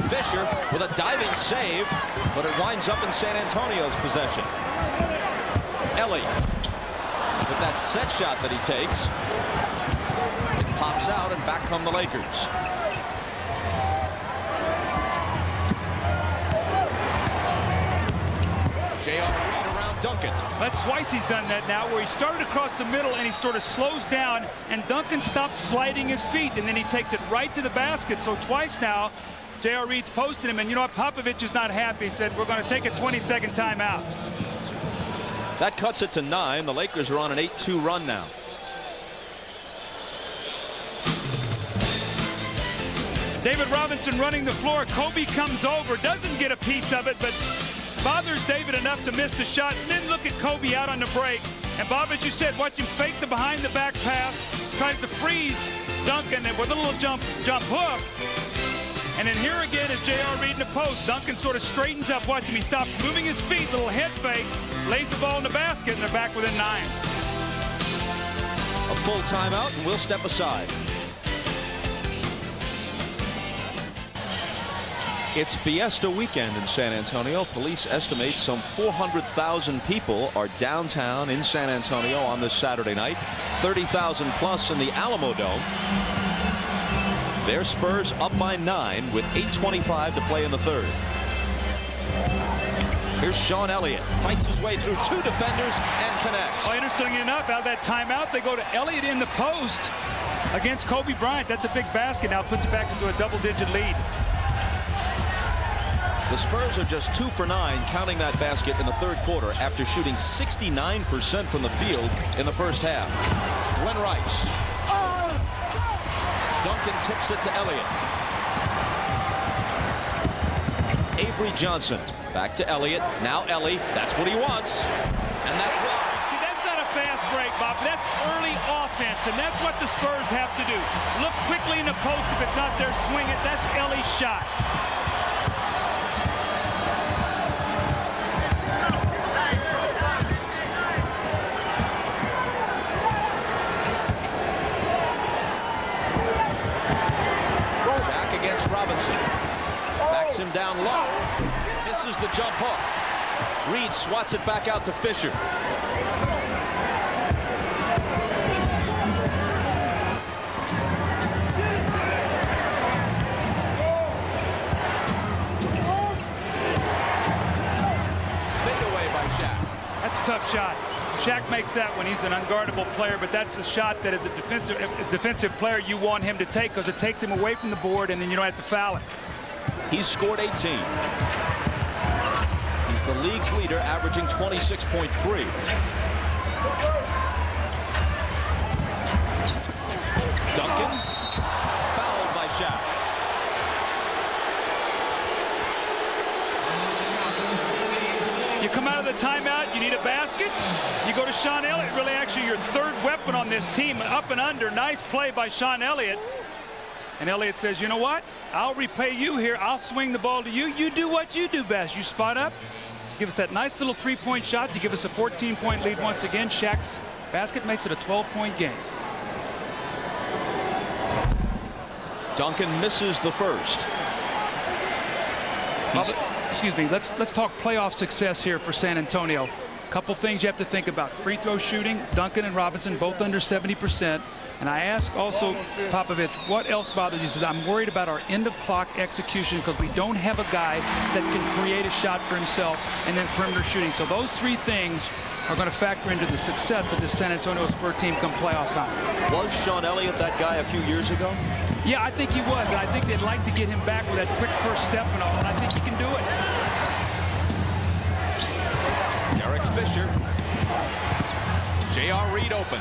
Fisher with a diving save, but it winds up in San Antonio's possession. Ellie with that set shot that he takes. It pops out, and back come the Lakers. J.R. Reed around Duncan. That's twice he's done that now, where he started across the middle and he sort of slows down, and Duncan stops sliding his feet, and then he takes it right to the basket. So twice now, J.R. Reid's posted him, and you know what? Popovich is not happy. He said, we're going to take a 20-second timeout. That cuts it to 9. The Lakers are on an 8-2 run now. David Robinson running the floor. Kobe comes over, doesn't get a piece of it, but bothers David enough to miss the shot. And then look at Kobe out on the break. And Bob, as you said, watch him fake the behind-the-back pass, tries to freeze Duncan with a little jump hook. And then here again is J.R. Reid in the post. Duncan sort of straightens up. Watch him. He stops moving his feet, little head fake, lays the ball in the basket, and they're back within 9. A full timeout, and we'll step aside. It's Fiesta weekend in San Antonio. Police estimate some 400,000 people are downtown in San Antonio on this Saturday night. 30,000 plus in the Alamo Dome. Their Spurs up by 9 with 8:25 to play in the third. Here's Sean Elliott. Fights his way through 2 defenders and connects. Oh, interestingly enough, out of that timeout, they go to Elliott in the post against Kobe Bryant. That's a big basket. Now puts it back into a double-digit lead. The Spurs are just 2 for 9, counting that basket in the third quarter after shooting 69% from the field in the first half. Glenn Rice. Duncan tips it to Elliott. Avery Johnson back to Elliott. Now Ellie. That's what he wants. And that's what. See, that's not a fast break, Bob. That's early offense, and that's what the Spurs have to do. Look quickly in the post. If it's not there, swing it. That's Ellie's shot. Robinson backs him down low, misses the jump hook. Reid swats it back out to Fisher. Fade away by Shaq. That's a tough shot. Shaq makes that when he's an unguardable player, but that's the shot that as a defensive player you want him to take, because it takes him away from the board and then you don't have to foul it. He's scored 18. He's the league's leader, averaging 26.3. Duncan fouled by Shaq. You come out of the timeout, you need a basket, you go to Sean Elliott, really actually your third weapon on this team, up and under. Nice play by Sean Elliott. And Elliott says, you know what? I'll repay you here. I'll swing the ball to you. You do what you do best. You spot up, give us that nice little 3-point shot to give us a 14-point lead once again. Shaq's basket makes it a 12-point game. Duncan misses the first. Excuse me, let's talk playoff success here for San Antonio. Couple things you have to think about. Free throw shooting, Duncan and Robinson both under 70%. And I ask also Popovich, what else bothers you? He says, I'm worried about our end of clock execution because we don't have a guy that can create a shot for himself, and then perimeter shooting. So those 3 things are going to factor into the success of this San Antonio Spurs team come playoff time. Was Sean Elliott that guy a few years ago? Yeah, I think he was. I think they'd like to get him back with that quick first step and all, and I think he can do it. Derek Fisher. J.R. Reid open.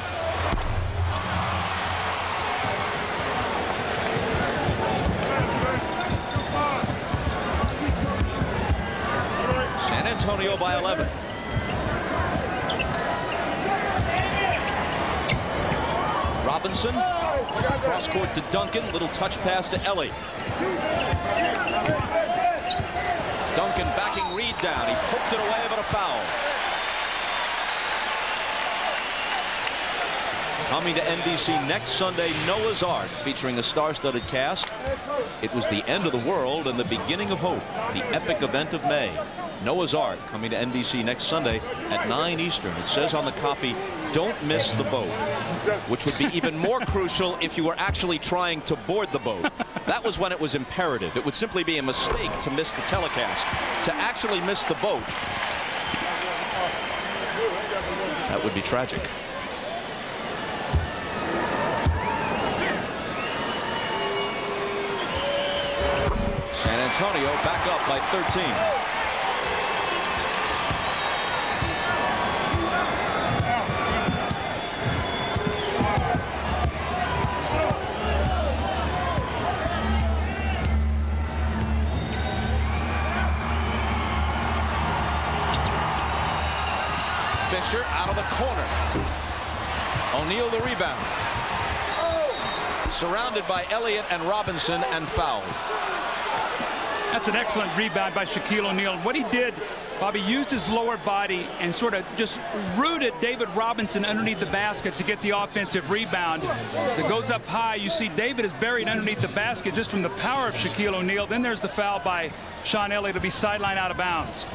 San Antonio by 11. Robinson, cross court to Duncan, little touch pass to Ellie. Duncan backing Reid down. He poked it away, but a foul. Coming to NBC next Sunday, Noah's Ark, featuring a star-studded cast. It was the end of the world and the beginning of hope, the epic event of May. Noah's Ark coming to NBC next Sunday at 9 Eastern. It says on the copy, don't miss the boat, which would be even more crucial if you were actually trying to board the boat. That was when it was imperative. It would simply be a mistake to miss the telecast. To actually miss the boat That would be tragic. San Antonio back up by 13. Fisher out of the corner. O'Neal the rebound. Surrounded by Elliott and Robinson and fouled. That's an excellent rebound by Shaquille O'Neal. What he did, Bobby, used his lower body and sort of just rooted David Robinson underneath the basket to get the offensive rebound. It goes up high. You see David is buried underneath the basket just from the power of Shaquille O'Neal. Then there's the foul by Sean Elliott to be sidelined out of bounds.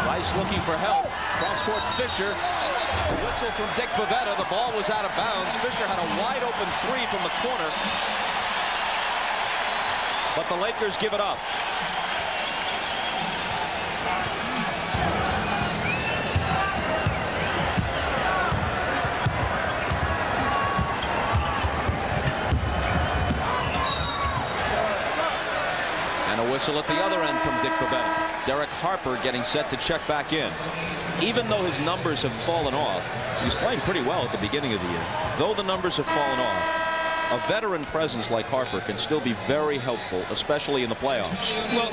Rice looking for help. Cross-court Fisher. A whistle from Dick Bavetta. The ball was out of bounds. Fisher had a wide-open three from the corner. But the Lakers give it up. And a whistle at the other end from Dick Bavetta. Derek Harper getting set to check back in. Even though his numbers have fallen off, he was playing pretty well at the beginning of the year. Though the numbers have fallen off, a veteran presence like Harper can still be very helpful, especially in the playoffs. Well,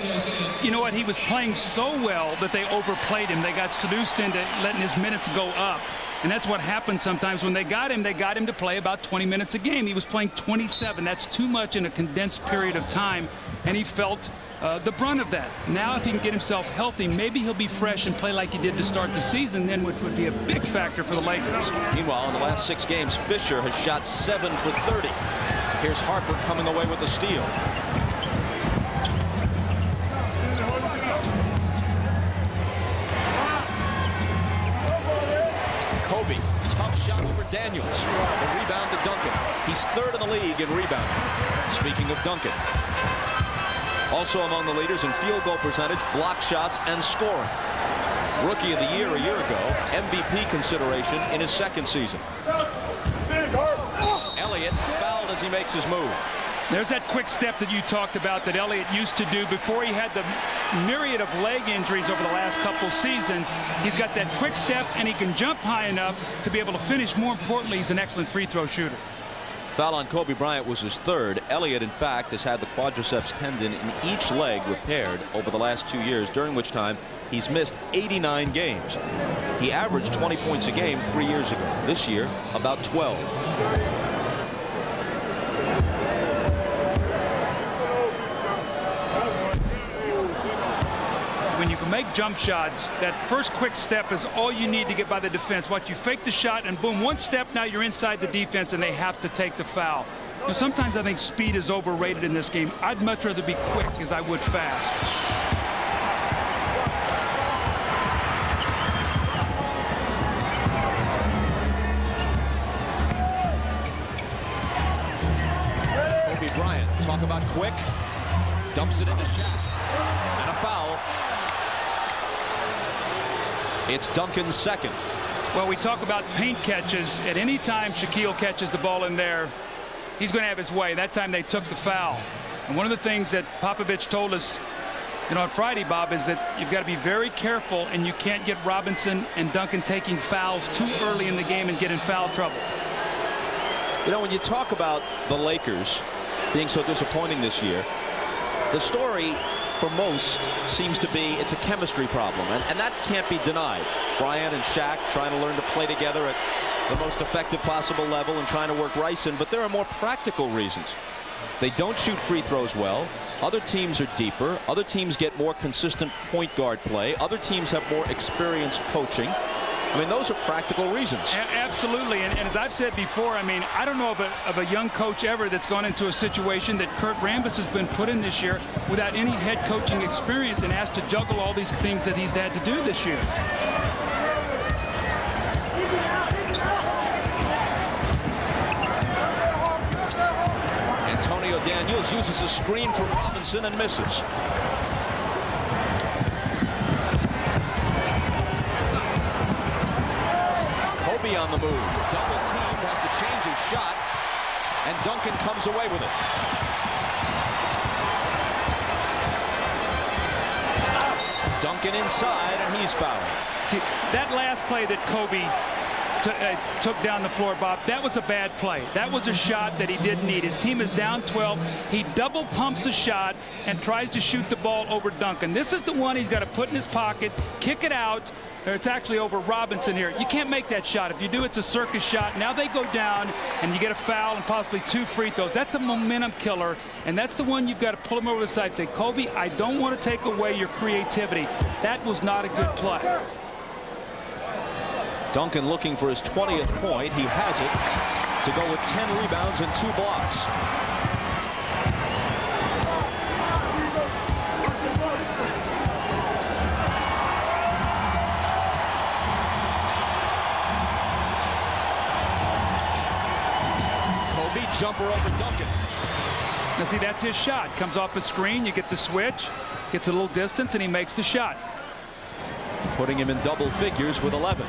you know what? He was playing so well that they overplayed him. They got seduced into letting his minutes go up. And that's what happens sometimes. When they got him to play about 20 minutes a game. He was playing 27. That's too much in a condensed period of time. And he felt the brunt of that. Now, if he can get himself healthy, maybe he'll be fresh and play like he did to start the season, then, which would be a big factor for the Lakers. Meanwhile, in the last 6 games, Fisher has shot 7 for 30. Here's Harper coming away with the steal. Kobe, tough shot over Daniels. The rebound to Duncan. He's 3rd in the league in rebounding. Speaking of Duncan. Also among the leaders in field goal percentage, block shots, and scoring. Rookie of the Year a year ago, MVP consideration in his 2nd season. Elliott fouled as he makes his move. There's that quick step that you talked about that Elliott used to do before he had the myriad of leg injuries over the last couple seasons. He's got that quick step, and he can jump high enough to be able to finish. More importantly, he's an excellent free throw shooter. Foul on Kobe Bryant was his 3rd. Elliott, in fact, has had the quadriceps tendon in each leg repaired over the last 2 years, during which time he's missed 89 games. He averaged 20 points a game 3 years ago. This year, about 12. When you can make jump shots, that first quick step is all you need to get by the defense. Watch, you fake the shot, and boom, one step, now you're inside the defense, and they have to take the foul. You know, sometimes I think speed is overrated in this game. I'd much rather be quick as I would fast. Kobe Bryant, talk about quick, dumps it into Shaq, and a foul. It's Duncan's 2nd. Well, we talk about paint catches. At any time Shaquille catches the ball in there, he's going to have his way. That time they took the foul. And one of the things that Popovich told us, you know, on Friday, Bob, is that you've got to be very careful, and you can't get Robinson and Duncan taking fouls too early in the game and get in foul trouble. You know, when you talk about the Lakers being so disappointing this year, the story for most seems to be it's a chemistry problem, and that can't be denied. Bryant and Shaq trying to learn to play together at the most effective possible level and trying to work Rice in, but there are more practical reasons. They don't shoot free throws well. Other teams are deeper. Other teams get more consistent point guard play. Other teams have more experienced coaching. I mean, those are practical reasons. Absolutely, and as I've said before, I mean, I don't know of a young coach ever that's gone into a situation that Kurt Rambis has been put in this year without any head coaching experience and asked to juggle all these things that he's had to do this year. uses a screen from Robinson and misses. Kobe on the move. Double teamed, has to change his shot, and Duncan comes away with it. Duncan inside, and he's fouled. See, that last play that Kobe took down the floor, Bob, that was a bad play. That was a shot that he didn't need. His team is down 12. He double pumps a shot and tries to shoot the ball over Duncan. This is the one he's got to put in his pocket, kick it out. It's actually over Robinson here. You can't make that shot. If you do, it's a circus shot. Now they go down, and you get a foul and possibly 2 free throws. That's a momentum killer, and that's the one you've got to pull him over the side. Say, Kobe, I don't want to take away your creativity. That was not a good play. Duncan looking for his 20th point. He has it to go with 10 rebounds and 2 blocks. Kobe jumper over Duncan. Now see, that's his shot. Comes off a screen, you get the switch, gets a little distance, and he makes the shot. Putting him in double figures with 11.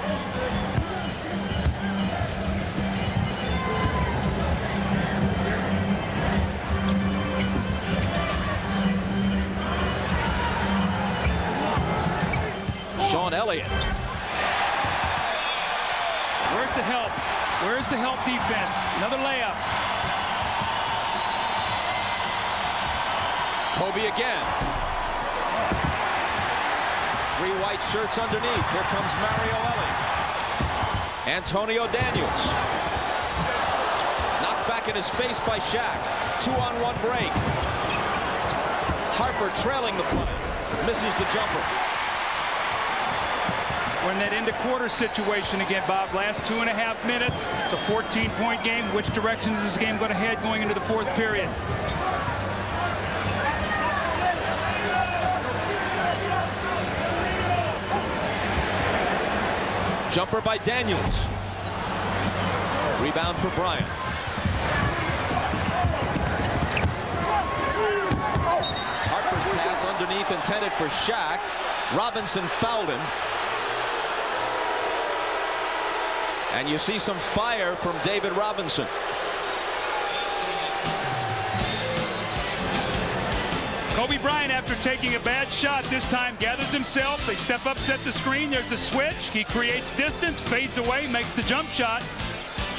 Sean Elliott. Where's the help? Where's the help defense? Another layup. Kobe again. 3 white shirts underneath. Here comes Mario Ellie. Antonio Daniels. Knocked back in his face by Shaq. 2-on-1 break. Harper trailing the play. Misses the jumper. We're in that end of quarter situation again, Bob. Last 2.5 minutes. It's a 14-point game. Which direction is this game going to head going into the 4th period? Jumper by Daniels. Rebound for Bryant. Harper's pass underneath intended for Shaq. Robinson fouled him. And you see some fire from David Robinson. Kobe Bryant, after taking a bad shot this time, gathers himself. They step up, set the screen. There's the switch. He creates distance, fades away, makes the jump shot.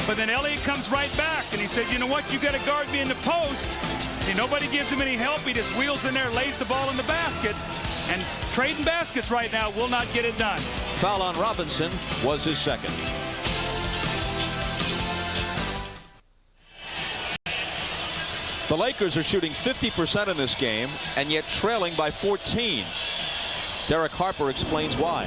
But then Elliott comes right back, and he said, you know what? You got to guard me in the post. And nobody gives him any help. He just wheels in there, lays the ball in the basket. And trading baskets right now will not get it done. Foul on Robinson was his second. The Lakers are shooting 50% in this game, and yet trailing by 14. Derek Harper explains why.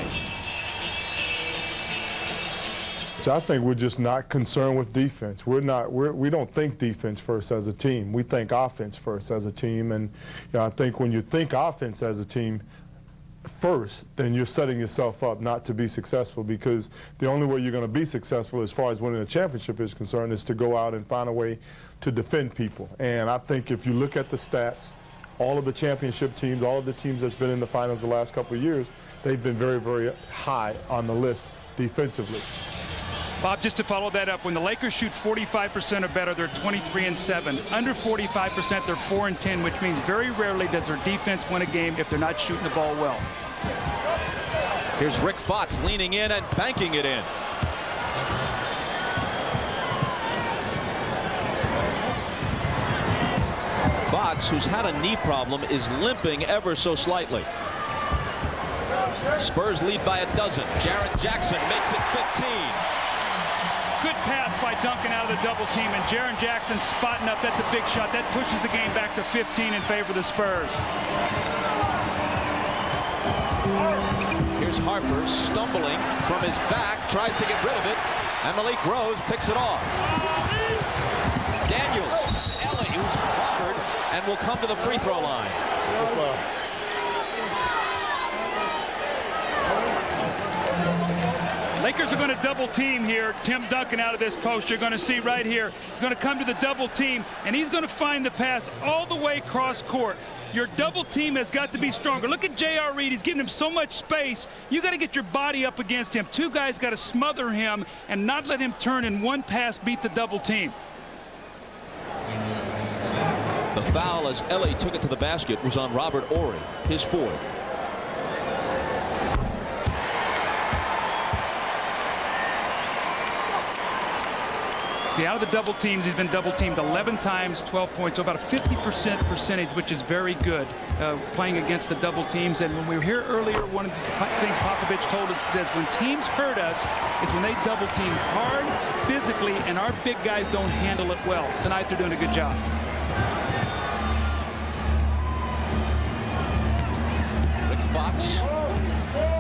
I think we're just not concerned with defense. We don't think defense first as a team. We think offense first as a team. And I think when you think offense as a team first, then you're setting yourself up not to be successful, because the only way you're going to be successful as far as winning a championship is concerned is to go out and find a way to defend people. And I think if you look at the stats, all of the championship teams, all of the teams that's been in the finals the last couple of years, they've been very, very high on the list defensively. Bob, just to follow that up, when the Lakers shoot 45% or better, they're 23-7. Under 45%, they're 4-10, which means very rarely does their defense win a game if they're not shooting the ball well. Here's Rick Fox leaning in and banking it in. Fox, who's had a knee problem, is limping ever so slightly. Spurs lead by 12. Jaren Jackson makes it 15. Good pass by Duncan out of the double team, and Jaren Jackson spotting up. That's a big shot. That pushes the game back to 15 in favor of the Spurs. Here's Harper stumbling from his back, tries to get rid of it, and Malik Rose picks it off. Daniels, Ellie, who's clobbered, and will come to the free throw line. Lakers are going to double team here. Tim Duncan out of this post. You're going to see right here. He's going to come to the double team, and he's going to find the pass all the way cross court. Your double team has got to be stronger. Look at J.R. Reed. He's giving him so much space. You got to get your body up against him. Two guys got to smother him and not let him turn in one pass beat the double team. The foul as Ellie took it to the basket was on Robert Horry, his fourth. See, out of the double teams, he's been double teamed 11 times, 12 points, so about a 50% percentage, which is very good playing against the double teams. And when we were here earlier, one of the things Popovich told us is when teams hurt us, it's when they double team hard, physically, and our big guys don't handle it well. Tonight, they're doing a good job. Rick Fox,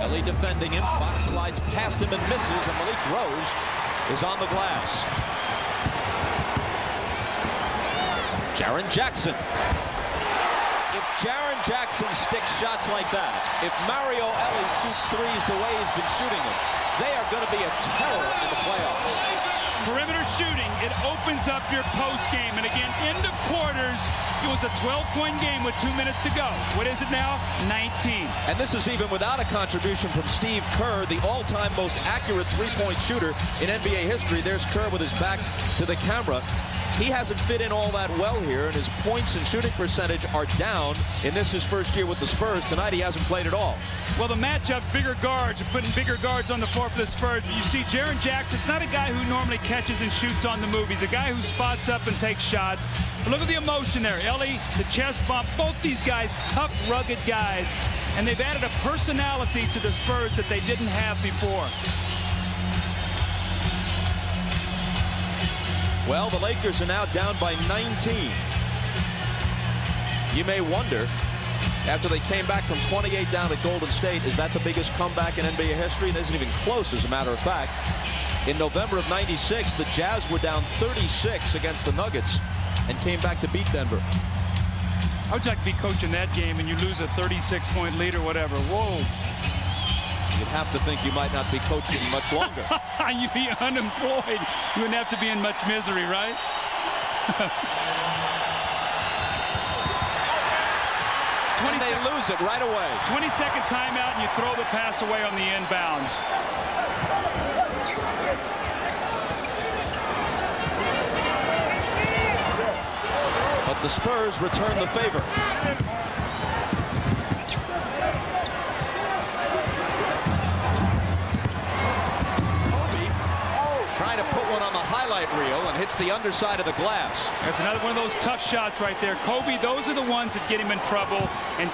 Ellie defending him. Fox slides past him and misses, and Malik Rose is on the glass. Jaren Jackson. If Jaren Jackson sticks shots like that, if Mario Ellie shoots threes the way he's been shooting them, they are going to be a terror in the playoffs. Perimeter shooting, it opens up your post game. And again, end of quarters, it was a 12-point game with 2 minutes to go. What is it now? 19. And this is even without a contribution from Steve Kerr, the all-time most accurate three-point shooter in NBA history. There's Kerr with his back to the camera. He hasn't fit in all that well here, and his points and shooting percentage are down in this his first year with the Spurs. Tonight he hasn't played at all. Well, the matchup, bigger guards, putting bigger guards on the floor for the Spurs. You see Jaren Jackson, it's not a guy who normally catches and shoots on the move. He's a guy who spots up and takes shots. But look at the emotion there. Ellie, the chest bump, both these guys, tough, rugged guys. And they've added a personality to the Spurs that they didn't have before. Well, the Lakers are now down by 19. You may wonder, after they came back from 28 down at Golden State, is that the biggest comeback in NBA history? It isn't even close, as a matter of fact. In November of '96, the Jazz were down 36 against the Nuggets and came back to beat Denver. How would you like to be coaching that game and you lose a 36-point lead or whatever? Whoa. You'd have to think you might not be coaching much longer. You'd be unemployed. You wouldn't have to be in much misery, right? And they lose it right away. 20-second timeout, and you throw the pass away on the inbounds. But the Spurs return the favor. Trying to put one on the highlight reel and hits the underside of the glass. That's another one of those tough shots right there. Kobe, those are the ones that get him in trouble and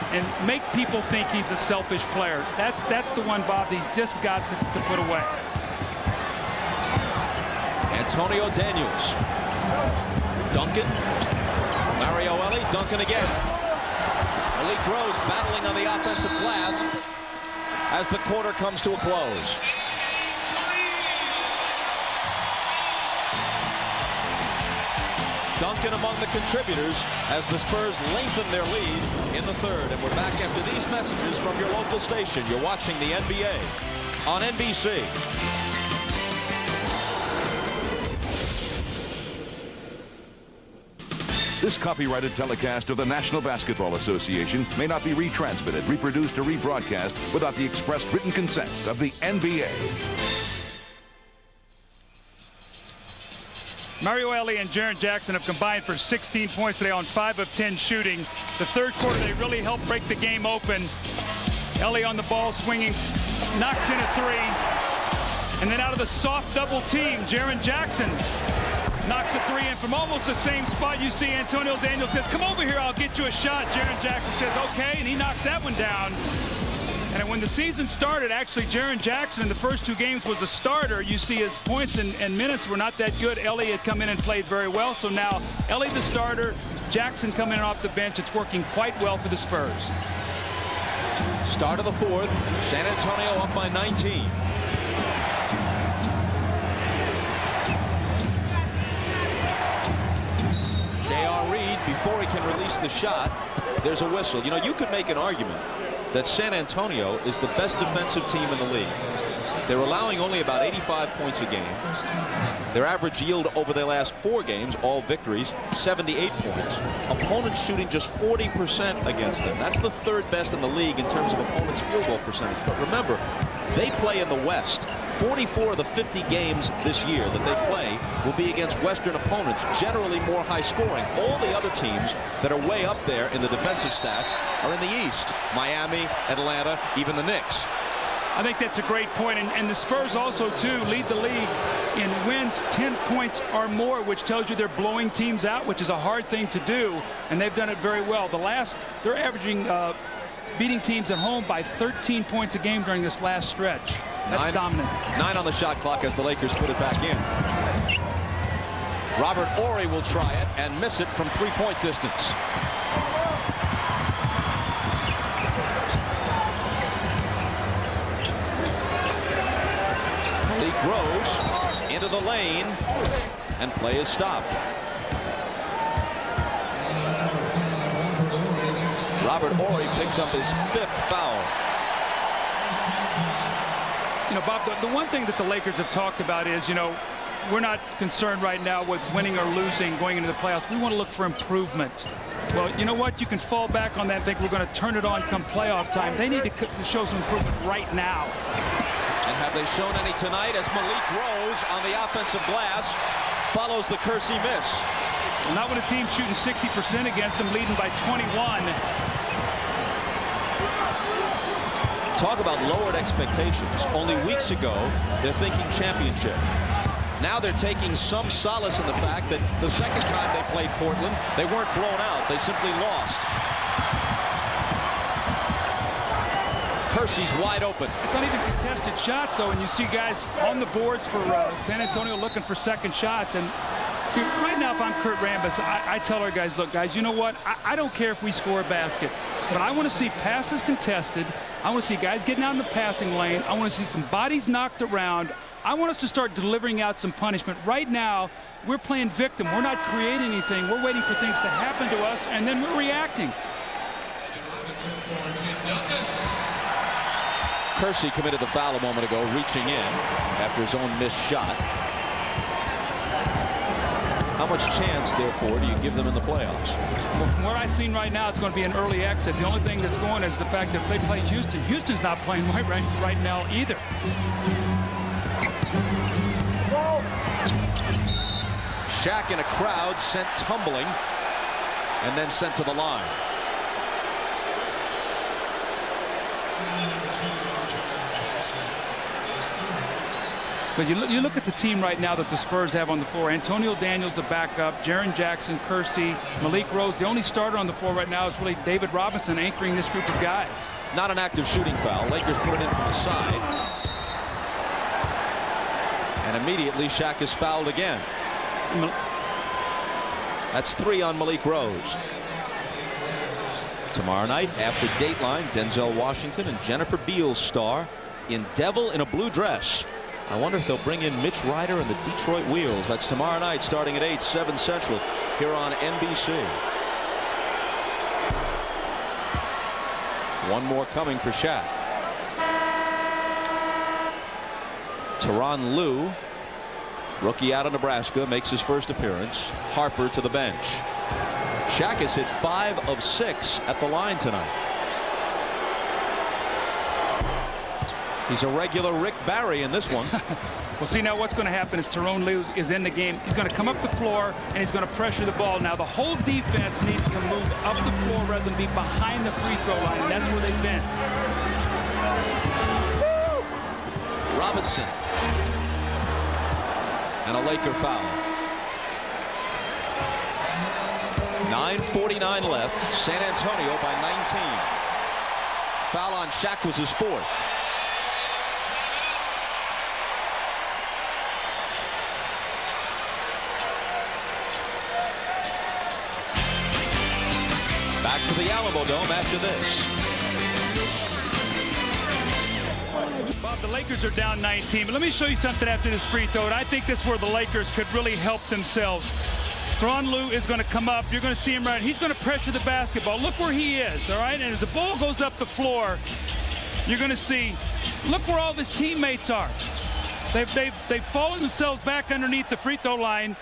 make people think he's a selfish player. That's the one, Bob, that he just got to put away. Antonio Daniels. Duncan. Mario Ellie. Duncan again. Malik Rose battling on the offensive glass as the quarter comes to a close. Duncan among the contributors as the Spurs lengthen their lead in the third. And we're back after these messages from your local station. You're watching the NBA on NBC. This copyrighted telecast of the National Basketball Association may not be retransmitted, reproduced, or rebroadcast without the express written consent of the NBA. Mario Ellie and Jaren Jackson have combined for 16 points today on 5 of 10 shooting. The third quarter, they really helped break the game open. Ellie on the ball swinging, knocks in a three. And then out of the soft double team, Jaren Jackson knocks the three in from almost the same spot. You see Antonio Daniels says, come over here, I'll get you a shot. Jaren Jackson says, okay, and he knocks that one down. And when the season started, actually, Jaren Jackson in the first 2 games was a starter. You see his points and minutes were not that good. Ellie had come in and played very well. So now Ellie the starter, Jackson coming in off the bench. It's working quite well for the Spurs. Start of the fourth. San Antonio up by 19. J.R. Reed, before he can release the shot, there's a whistle. You know, you could make an argument that San Antonio is the best defensive team in the league. They're allowing only about 85 points a game. Their average yield over their last 4 games, all victories, 78 points. Opponents shooting just 40% against them. That's the 3rd best in the league in terms of opponents' field goal percentage. But remember, they play in the West. 44 of the 50 games this year that they play will be against Western opponents, generally more high scoring. All the other teams that are way up there in the defensive stats are in the East. Miami, Atlanta, even the Knicks. I think that's a great point. And the Spurs also, too, lead the league in wins 10 points or more, which tells you they're blowing teams out, which is a hard thing to do. And they've done it very well. They're averaging beating teams at home by 13 points a game during this last stretch. That's dominant. 9 on the shot clock as the Lakers put it back in. Robert Horry will try it and miss it from 3-point distance. Malik Rose into the lane, and play is stopped. Robert Horry picks up his 5th foul. You know, Bob, the one thing that the Lakers have talked about is, you know, we're not concerned right now with winning or losing going into the playoffs. We want to look for improvement. Well, you know what? You can fall back on that and think we're going to turn it on come playoff time. They need to show some improvement right now. And have they shown any tonight as Malik Rose on the offensive glass follows the Kersey miss? Well, not when a team's shooting 60% against them, leading by 21. Talk about lowered expectations. Only weeks ago, they're thinking championship. Now they're taking some solace in the fact that the second time they played Portland, they weren't blown out. They simply lost. Kersey's wide open. It's not even contested shots, though, and you see guys on the boards for San Antonio looking for second shots. And see, right now, if I'm Kurt Rambis, I tell our guys, look, guys, you know what? I don't care if we score a basket, but I want to see passes contested. I want to see guys getting out in the passing lane. I want to see some bodies knocked around. I want us to start delivering out some punishment. Right now, we're playing victim. We're not creating anything. We're waiting for things to happen to us, and then we're reacting. Kersey committed the foul a moment ago, reaching in after his own missed shot. How much chance, therefore, do you give them in the playoffs? Well, from what I've seen right now, it's going to be an early exit. The only thing that's going is the fact that if they play Houston, Houston's not playing right now either. Shaq in a crowd sent tumbling and then sent to the line. But you look at the team right now that the Spurs have on the floor. Antonio Daniels, the backup, Jaren Jackson, Kersey, Malik Rose. The only starter on the floor right now is really David Robinson anchoring this group of guys. Not an active shooting foul. Lakers put it in from the side. And immediately Shaq is fouled again. That's 3 on Malik Rose. Tomorrow night after Dateline, Denzel Washington and Jennifer Beals star in Devil in a Blue Dress. I wonder if they'll bring in Mitch Ryder and the Detroit Wheels. That's tomorrow night starting at 8, 7 Central here on NBC. One more coming for Shaq. Tyronn Lue, rookie out of Nebraska, makes his first appearance. Harper to the bench. Shaq has hit 5 of 6 at the line tonight. He's a regular Rick Barry in this one. Well, see, now what's going to happen is Tyronn Lue is in the game. He's going to come up the floor, and he's going to pressure the ball. Now, the whole defense needs to move up the floor rather than be behind the free throw line, and that's where they've been. Robinson. And a Laker foul. 9:49 left. San Antonio by 19. Foul on Shaq was his 4th. Back to the Alamo Dome after this. Bob, the Lakers are down 19, but let me show you something after this free throw, and I think this is where the Lakers could really help themselves. Tyronn Lue is going to come up. You're going to see him right. He's going to pressure the basketball. Look where he is, all right? And as the ball goes up the floor, you're going to see, look where all his teammates are. They've fallen themselves back underneath the free throw line.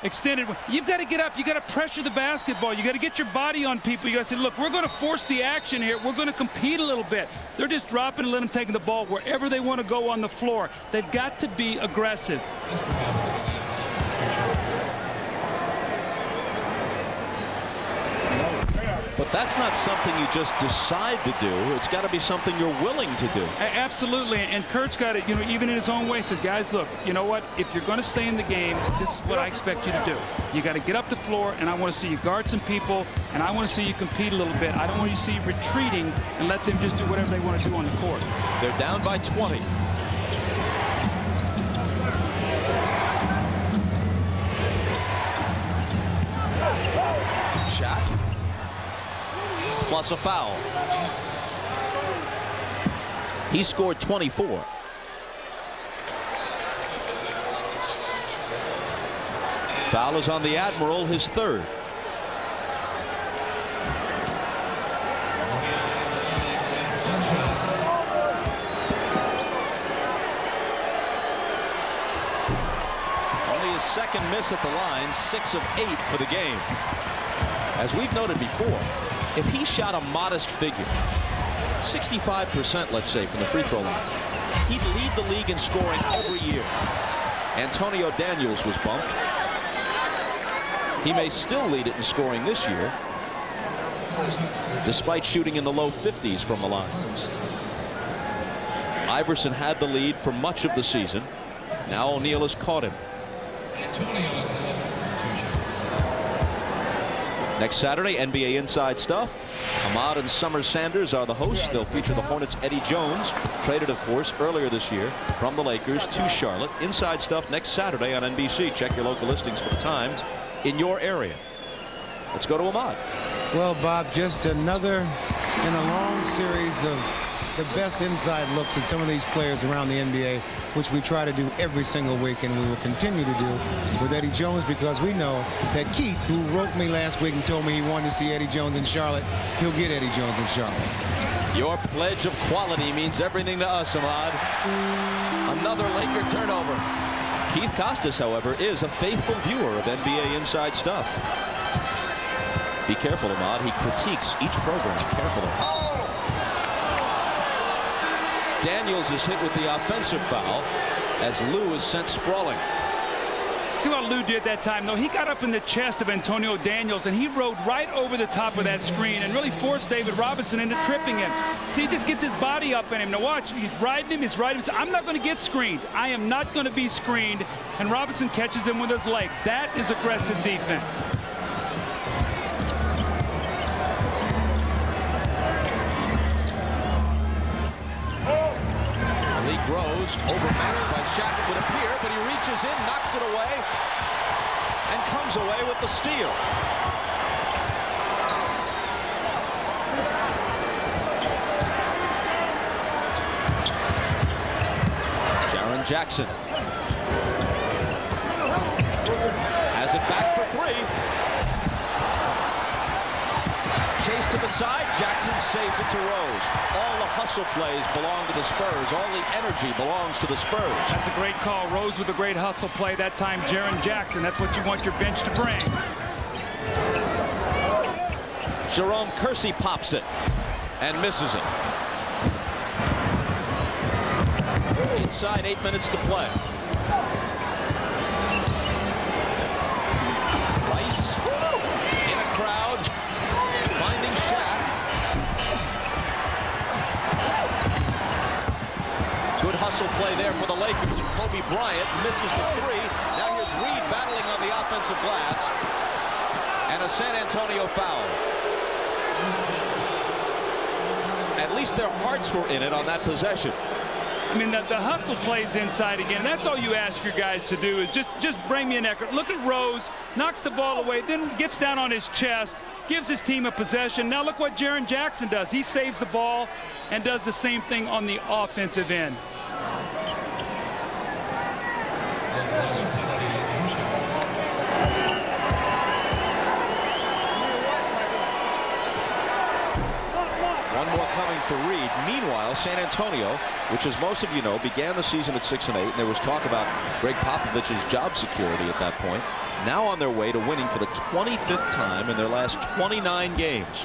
Extended. You've got to get up. You got to pressure the basketball. You got to get your body on people. You got to say, look, we're going to force the action here. We're going to compete a little bit. They're just dropping and letting them take the ball wherever they want to go on the floor. They've got to be aggressive. But that's not something you just decide to do. It's got to be something you're willing to do. Absolutely. And Kurt's got it, even in his own way, says, guys, look, you know what? If you're going to stay in the game, this is what I expect you to do. You got to get up the floor, and I want to see you guard some people, and I want to see you compete a little bit. I don't want you to see you retreating and let them just do whatever they want to do on the court. They're down by 20. Shot. Plus a foul. He scored 24. Foul is on the Admiral, his third. Only his second miss at the line, 6 of 8 for the game. As we've noted before, if he shot a modest figure, 65%, let's say, from the free throw line, he'd lead the league in scoring every year. Antonio Daniels was bumped. He may still lead it in scoring this year, despite shooting in the low 50s from the line. Iverson had the lead for much of the season. Now O'Neal has caught him. Next Saturday, NBA Inside Stuff. Ahmad and Summer Sanders are the hosts. They'll feature the Hornets' Eddie Jones, traded, of course, earlier this year from the Lakers to Charlotte. Inside Stuff next Saturday on NBC. Check your local listings for the times in your area. Let's go to Ahmad. Well, Bob, just another in a long series of the best inside looks at some of these players around the NBA, which we try to do every single week, and we will continue to do with Eddie Jones, because we know that Keith, who wrote me last week and told me he wanted to see Eddie Jones in Charlotte, he'll get Eddie Jones in Charlotte. Your pledge of quality means everything to us, Ahmad. Another Laker turnover. Keith Costas, however, is a faithful viewer of NBA Inside Stuff. Be careful, Ahmad. He critiques each program carefully. Daniels is hit with the offensive foul as Lou is sent sprawling. See what Lou did that time, though? He got up in the chest of Antonio Daniels, and he rode right over the top of that screen and really forced David Robinson into tripping him. See, he just gets his body up in him. Now watch, he's riding him, I'm not going to get screened. I am not going to be screened. And Robinson catches him with his leg. That is aggressive defense. Grows, overmatched by Shaq, it would appear, but he reaches in, knocks it away, and comes away with the steal. Jaren Jackson has it back for three. Chase to the side. Jackson saves it to Rose. All the hustle plays belong to the Spurs. All the energy belongs to the Spurs. That's a great call. Rose with a great hustle play. That time, Jaren Jackson. That's what you want your bench to bring. Jerome Kersey pops it and misses it. Inside 8 minutes to play. Rice in a crowd. Finding Shaq. Good hustle play there for the Lakers, and Kobe Bryant misses the three. Now here's Reed battling on the offensive glass. And a San Antonio foul. At least their hearts were in it on that possession. I mean, the hustle plays inside again. That's all you ask your guys to do, is just bring me an effort. Look at Rose, knocks the ball away, then gets down on his chest, gives his team a possession. Now look what Jaren Jackson does. He saves the ball and does the same thing on the offensive end. One more coming for Reed. Meanwhile, San Antonio, which as most of you know, began the season at 6-8, and there was talk about Greg Popovich's job security at that point. Now on their way to winning for the 25th time in their last 29 games.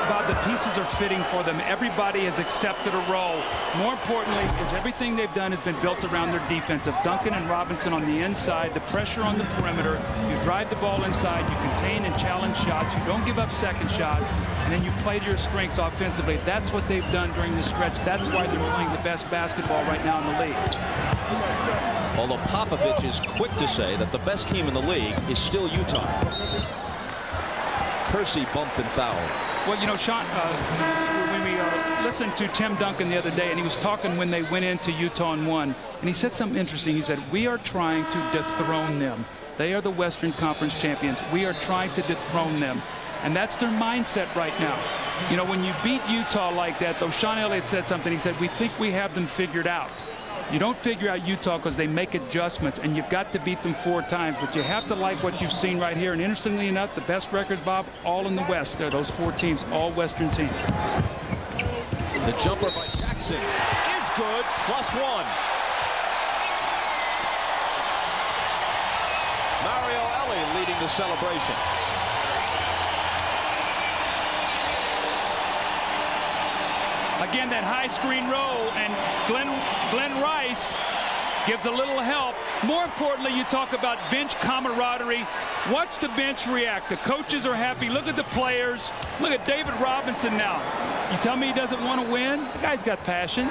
Bob, the pieces are fitting for them. Everybody has accepted a role. More importantly, is everything they've done has been built around their defense of Duncan and Robinson on the inside, the pressure on the perimeter. You drive the ball inside, you contain and challenge shots, you don't give up second shots, and then you play to your strengths offensively. That's what they've done during this stretch. That's why they're playing the best basketball right now in the league. Although Popovich is quick to say that the best team in the league is still Utah. Kersey bumped and fouled. Well, you know, Sean, when we listened to Tim Duncan the other day, and he was talking when they went into Utah and won, and he said something interesting. He said, we are trying to dethrone them. They are the Western Conference champions. We are trying to dethrone them. And that's their mindset right now. You know, when you beat Utah like that, though, Sean Elliott said something. He said, we think we have them figured out. You don't figure out Utah because they make adjustments, and you've got to beat them 4 times. But you have to like what you've seen right here. And interestingly enough, the best records, Bob, all in the West. They're those 4 teams, all Western teams. The jumper by Jackson is good, +1. Mario Elie leading the celebration. Again, that high screen roll, and Glenn Rice gives a little help. More importantly, you talk about bench camaraderie. Watch the bench react. The coaches are happy. Look at the players. Look at David Robinson now. You tell me he doesn't want to win? The guy's got passion.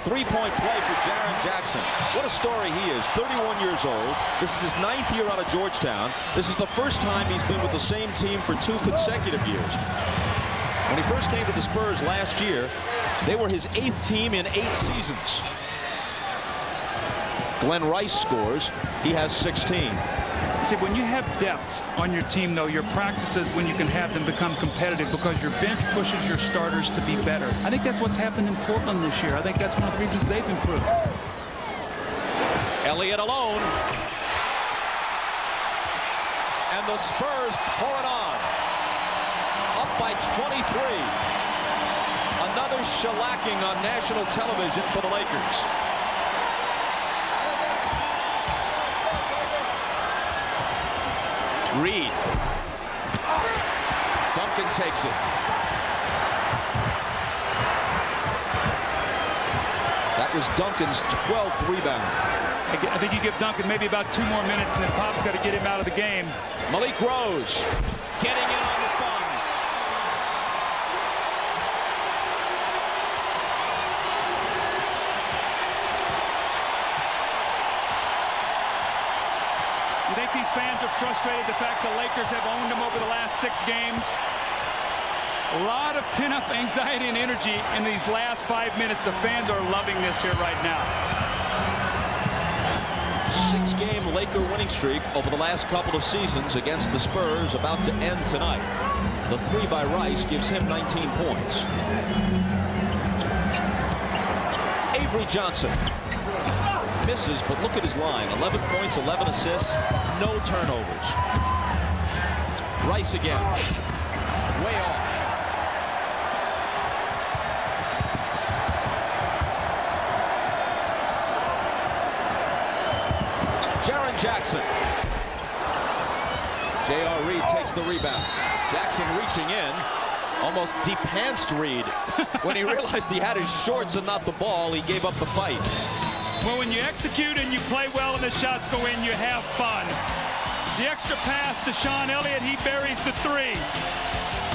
3-point play for Jaren Jackson. What a story he is. 31 years old. This is his 9th year out of Georgetown. This is the first time he's been with the same team for 2 consecutive years. When he first came to the Spurs last year, they were his 8th team in 8 seasons. Glenn Rice scores. He has 16. See, when you have depth on your team, though, your practices, when you can have them become competitive because your bench pushes your starters to be better. I think that's what's happened in Portland this year. I think that's one of the reasons they've improved. Elliott alone. And the Spurs pour it on. Up by 23. Another shellacking on national television for the Lakers. Reed. Duncan takes it. That was Duncan's 12th rebound. I think you give Duncan maybe about 2 more minutes, and then Pop's got to get him out of the game. Malik Rose getting in on the fun. You think these fans are frustrated the fact the Lakers have owned them over the last 6 games? A lot of pin-up anxiety and energy in these last 5 minutes. The fans are loving this here right now. 6-game Laker winning streak over the last couple of seasons against the Spurs about to end tonight. The 3 by Rice gives him 19 points. Avery Johnson misses, but look at his line. 11 points, 11 assists, no turnovers. Rice again. Way off. Jaren Jackson. J.R. Reed takes the rebound. Jackson reaching in. Almost deep-pantsed Reed. When he realized he had his shorts and not the ball, he gave up the fight. Well, when you execute and you play well and the shots go in, you have fun. The extra pass to Sean Elliott, he buries the 3.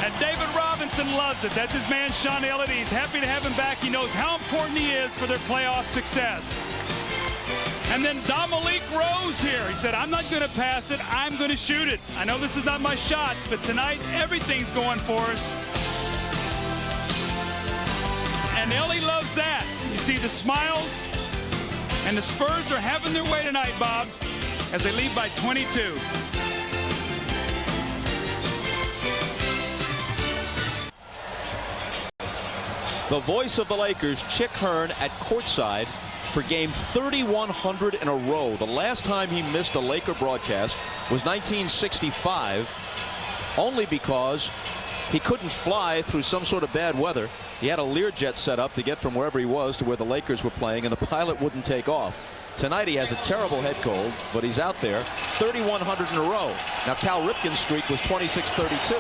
And David Robinson loves it. That's his man, Sean Elliott. He's happy to have him back. He knows how important he is for their playoff success. And then Dominique Rose here. He said, I'm not going to pass it. I'm going to shoot it. I know this is not my shot, but tonight everything's going for us. And Ellie loves that. You see the smiles. And the Spurs are having their way tonight, Bob, as they lead by 22. The voice of the Lakers, Chick Hearn, at courtside for game 3,100 in a row. The last time he missed a Laker broadcast was 1965, only because He couldn't fly through some sort of bad weather. He had a Learjet set up to get from wherever he was to where the Lakers were playing, and the pilot wouldn't take off. Tonight he has a terrible head cold, but he's out there 3,100 in a row. Now Cal Ripken's streak was 26-32.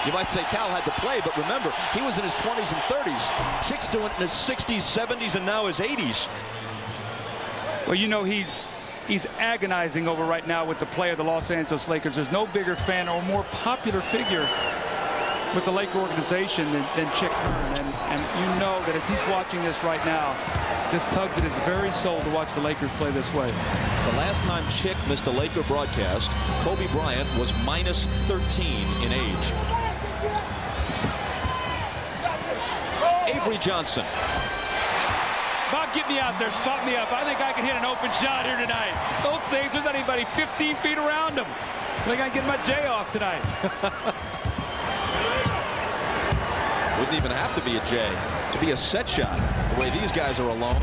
You might say Cal had to play, but remember, he was in his 20s and 30s. Chick's doing it in his 60s, 70s, and now his 80s. Well, you know, he's agonizing over right now with the play of the Los Angeles Lakers. There's no bigger fan or more popular figure with the Laker organization than Chick Hearn. And you know that as he's watching this right now, this tugs at his very soul to watch the Lakers play this way. The last time Chick missed a Laker broadcast, Kobe Bryant was minus 13 in age. Avery Johnson. Bob, get me out there, spot me up. I think I can hit an open shot here tonight. Those things, there's not anybody 15 feet around them. I think I can get my J off tonight. Wouldn't even have to be a J. It'd be a set shot, the way these guys are alone.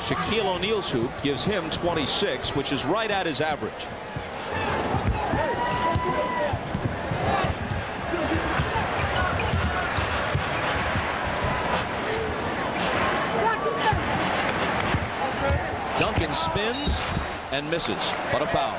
Shaquille O'Neal's hoop gives him 26, which is right at his average. Duncan spins and misses, but a foul.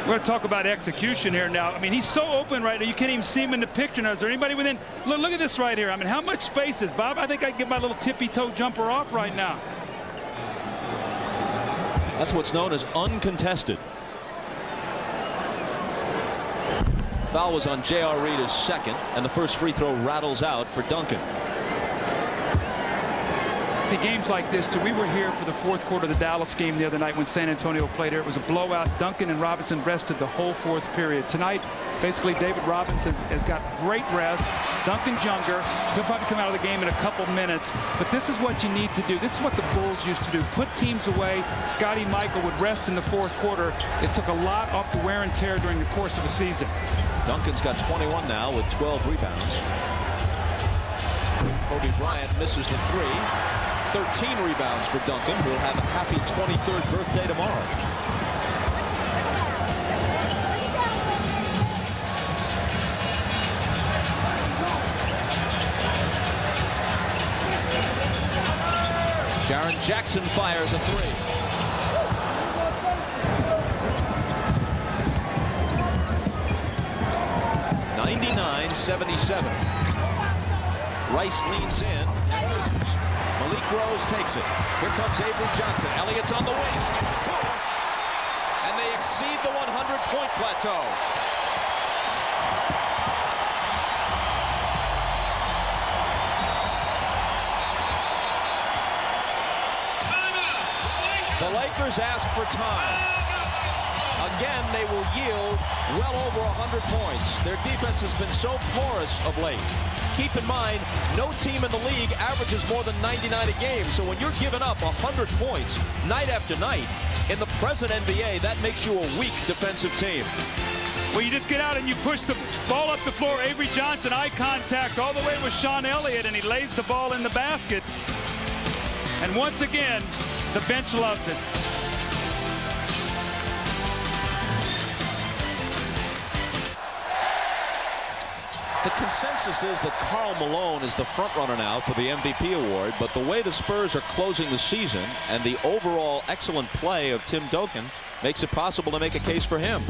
We're going to talk about execution here now. I mean, he's so open right now, you can't even see him in the picture now. Is there anybody within? Look at this right here. I mean, how much space is Bob? I think I can get my little tippy-toe jumper off right now. That's what's known as uncontested. Foul was on J.R. Reed, his second, and the first free throw rattles out for Duncan. See, games like this, too. We were here for the fourth quarter of the Dallas game the other night when San Antonio played here. It was a blowout. Duncan and Robinson rested the whole fourth period. Tonight, basically, David Robinson has got great rest. Duncan's younger. He'll probably come out of the game in a couple minutes. But this is what you need to do. This is what the Bulls used to do. Put teams away. Scotty Michael would rest in the fourth quarter. It took a lot off the wear and tear during the course of a season. Duncan's got 21 now with 12 rebounds. Kobe Bryant misses the three. 13 rebounds for Duncan, who will have a happy 23rd birthday tomorrow. Jaren Jackson fires a three. .99-77. Rice leans in and misses. Malik Rose takes it. Here comes Avery Johnson. Elliott's on the wing. He gets it to him. And they exceed the 100-point plateau. The Lakers ask for time. Again, they will yield well over 100 points. Their defense has been so porous of late. Keep in mind, no team in the league averages more than 99 a game. So when you're giving up 100 points night after night in the present NBA, that makes you a weak defensive team. Well, you just get out and you push the ball up the floor. Avery Johnson, eye contact all the way with Sean Elliott, and he lays the ball in the basket. And once again, the bench loves it. The consensus is that Karl Malone is the front-runner now for the MVP award, but the way the Spurs are closing the season and the overall excellent play of Tim Duncan makes it possible to make a case for him.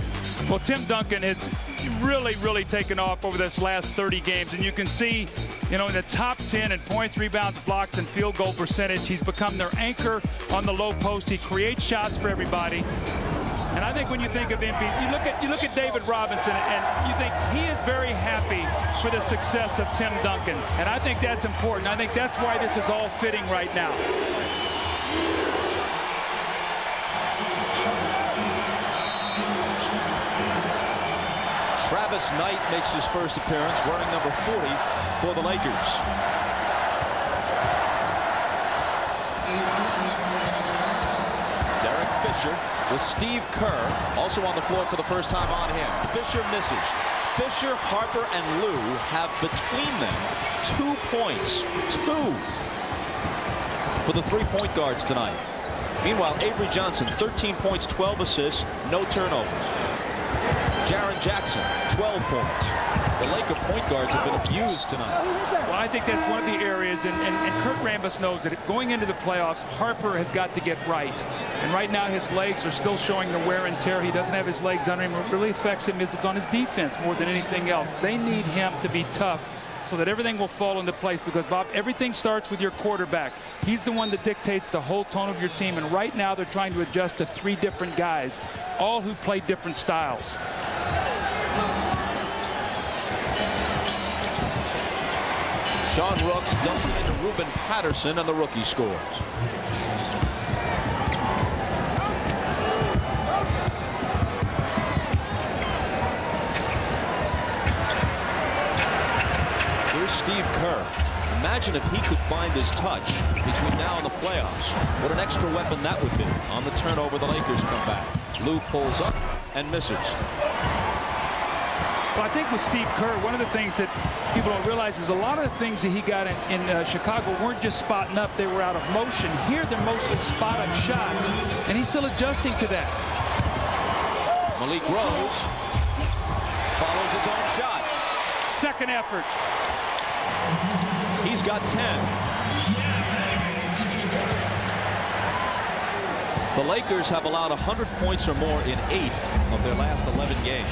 Well, Tim Duncan has really taken off over this last 30 games, and you can see, you know, in the top 10 in points, rebounds, blocks, and field goal percentage. He's become their anchor on the low post. He creates shots for everybody. And I think when you think of MVP, you look at David Robinson, and you think he is very happy for the success of Tim Duncan. And I think that's important. I think that's why this is all fitting right now. Travis Knight makes his first appearance wearing number 40 for the Lakers. Derek Fisher with Steve Kerr also on the floor for the first time on him. Fisher misses. Fisher, Harper, and Lou have between them 2 points. 2 for the three-point guards tonight. Meanwhile, Avery Johnson, 13 points, 12 assists, no turnovers. Jaren Jackson, 12 points. The Laker point guards have been abused tonight. Well, I think that's one of the areas, and Kurt Rambis knows that going into the playoffs, Harper has got to get right. And right now his legs are still showing the wear and tear. He doesn't have his legs under him. What really affects him is it's on his defense more than anything else. They need him to be tough so that everything will fall into place, because, Bob, everything starts with your quarterback. He's the one that dictates the whole tone of your team, and right now they're trying to adjust to 3 different guys, all who play different styles. Sean Rooks dumps it into Ruben Patterson, and the rookie scores. Here's Steve Kerr. Imagine if he could find his touch between now and the playoffs. What an extra weapon that would be. On the turnover, the Lakers come back. Lou pulls up and misses. Well, I think with Steve Kerr, one of the things that people don't realize is a lot of the things that he got in Chicago weren't just spotting up, they were out of motion. Here they're mostly spot-up shots, and he's still adjusting to that. Malik Rose follows his own shot. Second effort. He's got 10. The Lakers have allowed 100 points or more in 8 of their last 11 games.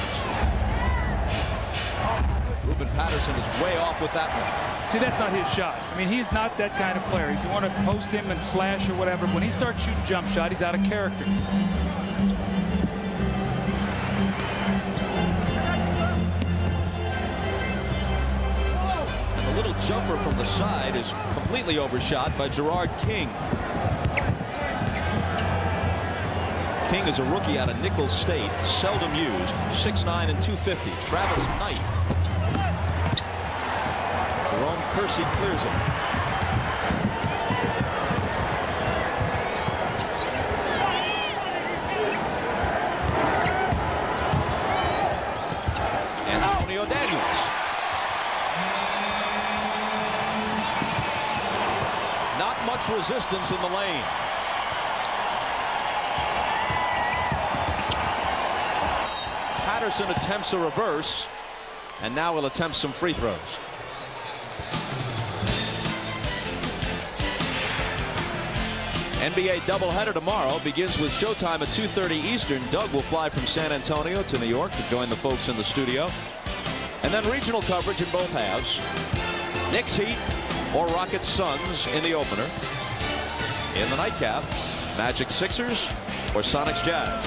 Ruben Patterson is way off with that one. See, that's not his shot. I mean, he's not that kind of player. If you want to post him and slash or whatever, when he starts shooting jump shot, he's out of character. And the little jumper from the side is completely overshot by Gerard King. King is a rookie out of Nicholls State, seldom used, 6'9" and 250. Travis Knight. Jerome Kersey clears it. Antonio Daniels. Not much resistance in the lane. Patterson attempts a reverse, and now he'll attempt some free throws. NBA doubleheader tomorrow begins with showtime at 2:30 Eastern. Doug will fly from San Antonio to New York to join the folks in the studio. And then regional coverage in both halves. Knicks Heat or Rockets Suns in the opener. In the nightcap, Magic Sixers or Sonics Jazz.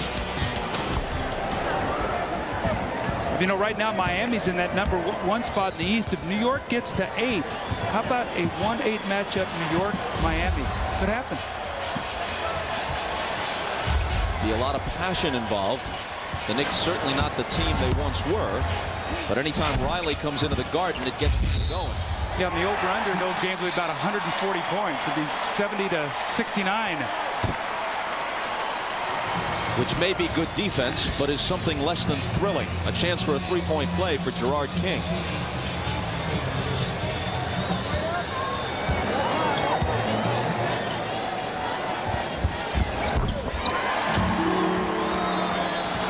You know, right now Miami's in that number 1 spot in the East. If New York gets to 8, how about a 1-8 matchup, New York, Miami? Could happen. Be a lot of passion involved. The Knicks certainly not the team they once were, but anytime Riley comes into the Garden, it gets people going. Yeah, and the over-under in those games will be about 140 points. It'd be 70 to 69. Which may be good defense, but is something less than thrilling. A chance for a three-point play for Gerard King.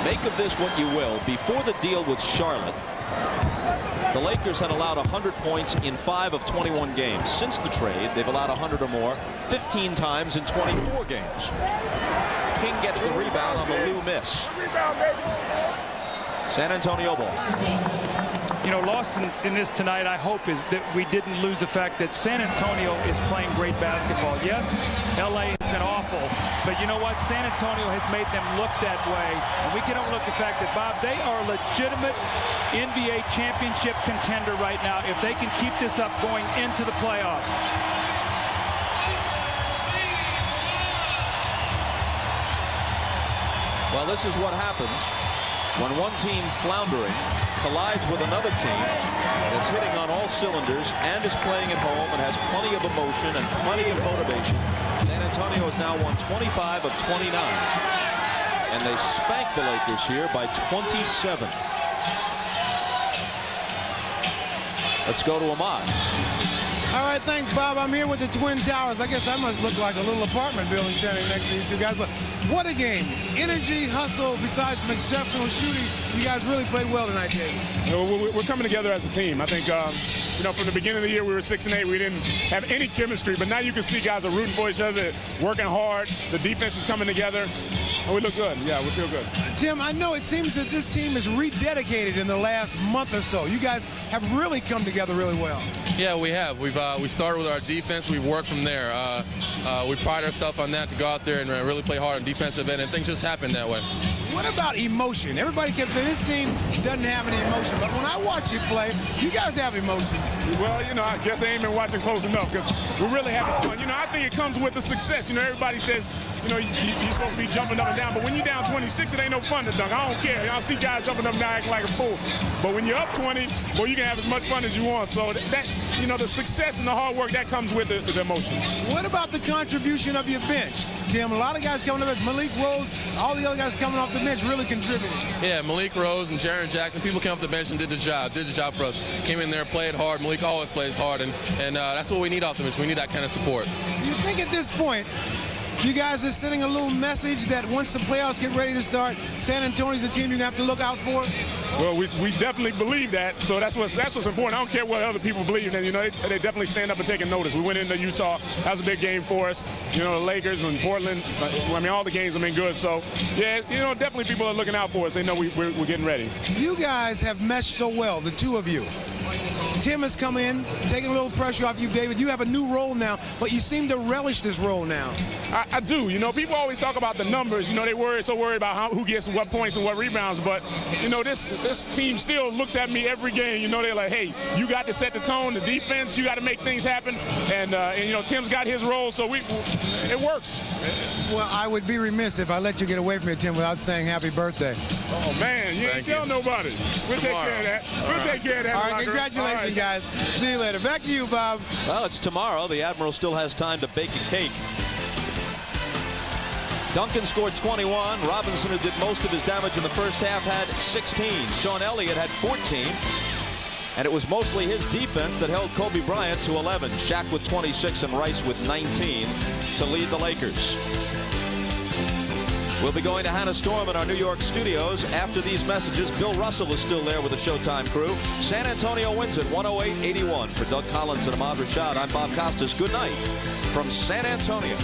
Make of this what you will. Before the deal with Charlotte, the Lakers had allowed 100 points in 5 of 21 games. Since the trade, they've allowed 100 or more 15 times in 24 games. King gets the rebound on the Lou miss. San Antonio ball. You know, lost in this tonight, I hope, is that we didn't lose the fact that San Antonio is playing great basketball. Yes, LA has been awful, but you know what? San Antonio has made them look that way. And we can overlook the fact that, Bob, they are a legitimate NBA championship contender right now if they can keep this up going into the playoffs. Well, this is what happens when one team floundering collides with another team that's hitting on all cylinders and is playing at home and has plenty of emotion and plenty of motivation. San Antonio has now won 25 of 29. And they spank the Lakers here by 27. Let's go to Ahmad. All right, thanks, Bob. I'm here with the Twin Towers. I guess I must look like a little apartment building standing next to these two guys. But what a game. Energy, hustle, besides some exceptional shooting. You guys really played well tonight, David. We're coming together as a team. I think, from the beginning of the year, we were 6-8. We didn't have any chemistry. But now you can see guys are rooting for each other, working hard. The defense is coming together. And we look good. Yeah, we feel good. Tim, I know it seems that this team is rededicated in the last month or so. You guys have really come together really well. Yeah, we have. We started with our defense. We've worked from there. We pride ourselves on that, to go out there and really play hard on defensive end, and things just happen that way. What about emotion? Everybody kept saying this team doesn't have any emotion, but when I watch you play, you guys have emotion. Well, I guess they ain't been watching close enough, because we're really having fun. I think it comes with the success. Everybody says, you're supposed to be jumping up and down, but when you're down 26, it ain't no fun to dunk. I don't care. I see guys jumping up and down acting like a fool. But when you're up 20, well, you can have as much fun as you want. So that the success and the hard work, that comes with the emotion. What about the contribution of your bench, Tim? A lot of guys coming up, Malik Rose, all the other guys coming off the bench really contributed. Yeah, Malik Rose and Jaren Jackson, people came off the bench and did the job for us. Came in there, played hard. Malik always plays hard, and that's what we need off the bench. We need that kind of support. Do you think at this point, you guys are sending a little message that once the playoffs get ready to start, San Antonio's a team you're going to have to look out for? Well, we definitely believe that, so that's what's important. I don't care what other people believe, and they definitely stand up and taking notice. We went into Utah. That was a big game for us. The Lakers and Portland, all the games have been good. So, yeah, definitely people are looking out for us. They know we're getting ready. You guys have meshed so well, the two of you. Tim has come in, taking a little pressure off you, David. You have a new role now, but you seem to relish this role now. I do. People always talk about the numbers. They so worried about who gets what points and what rebounds. But, this team still looks at me every game. They're like, hey, you got to set the tone, the defense. You got to make things happen. And Tim's got his role, so it works. Well, I would be remiss if I let you get away from me, Tim, without saying happy birthday. Oh, man, you ain't tell nobody. We'll take care of that. We'll take care of that. All right, congratulations, guys. See you later. Back to you, Bob. Well, it's tomorrow. The Admiral still has time to bake a cake. Duncan scored 21. Robinson, who did most of his damage in the first half, had 16. Sean Elliott had 14. And it was mostly his defense that held Kobe Bryant to 11. Shaq with 26 and Rice with 19 to lead the Lakers. We'll be going to Hannah Storm in our New York studios. After these messages, Bill Russell is still there with the Showtime crew. San Antonio wins it 108-81. For Doug Collins and Ahmad Rashad, I'm Bob Costas. Good night from San Antonio.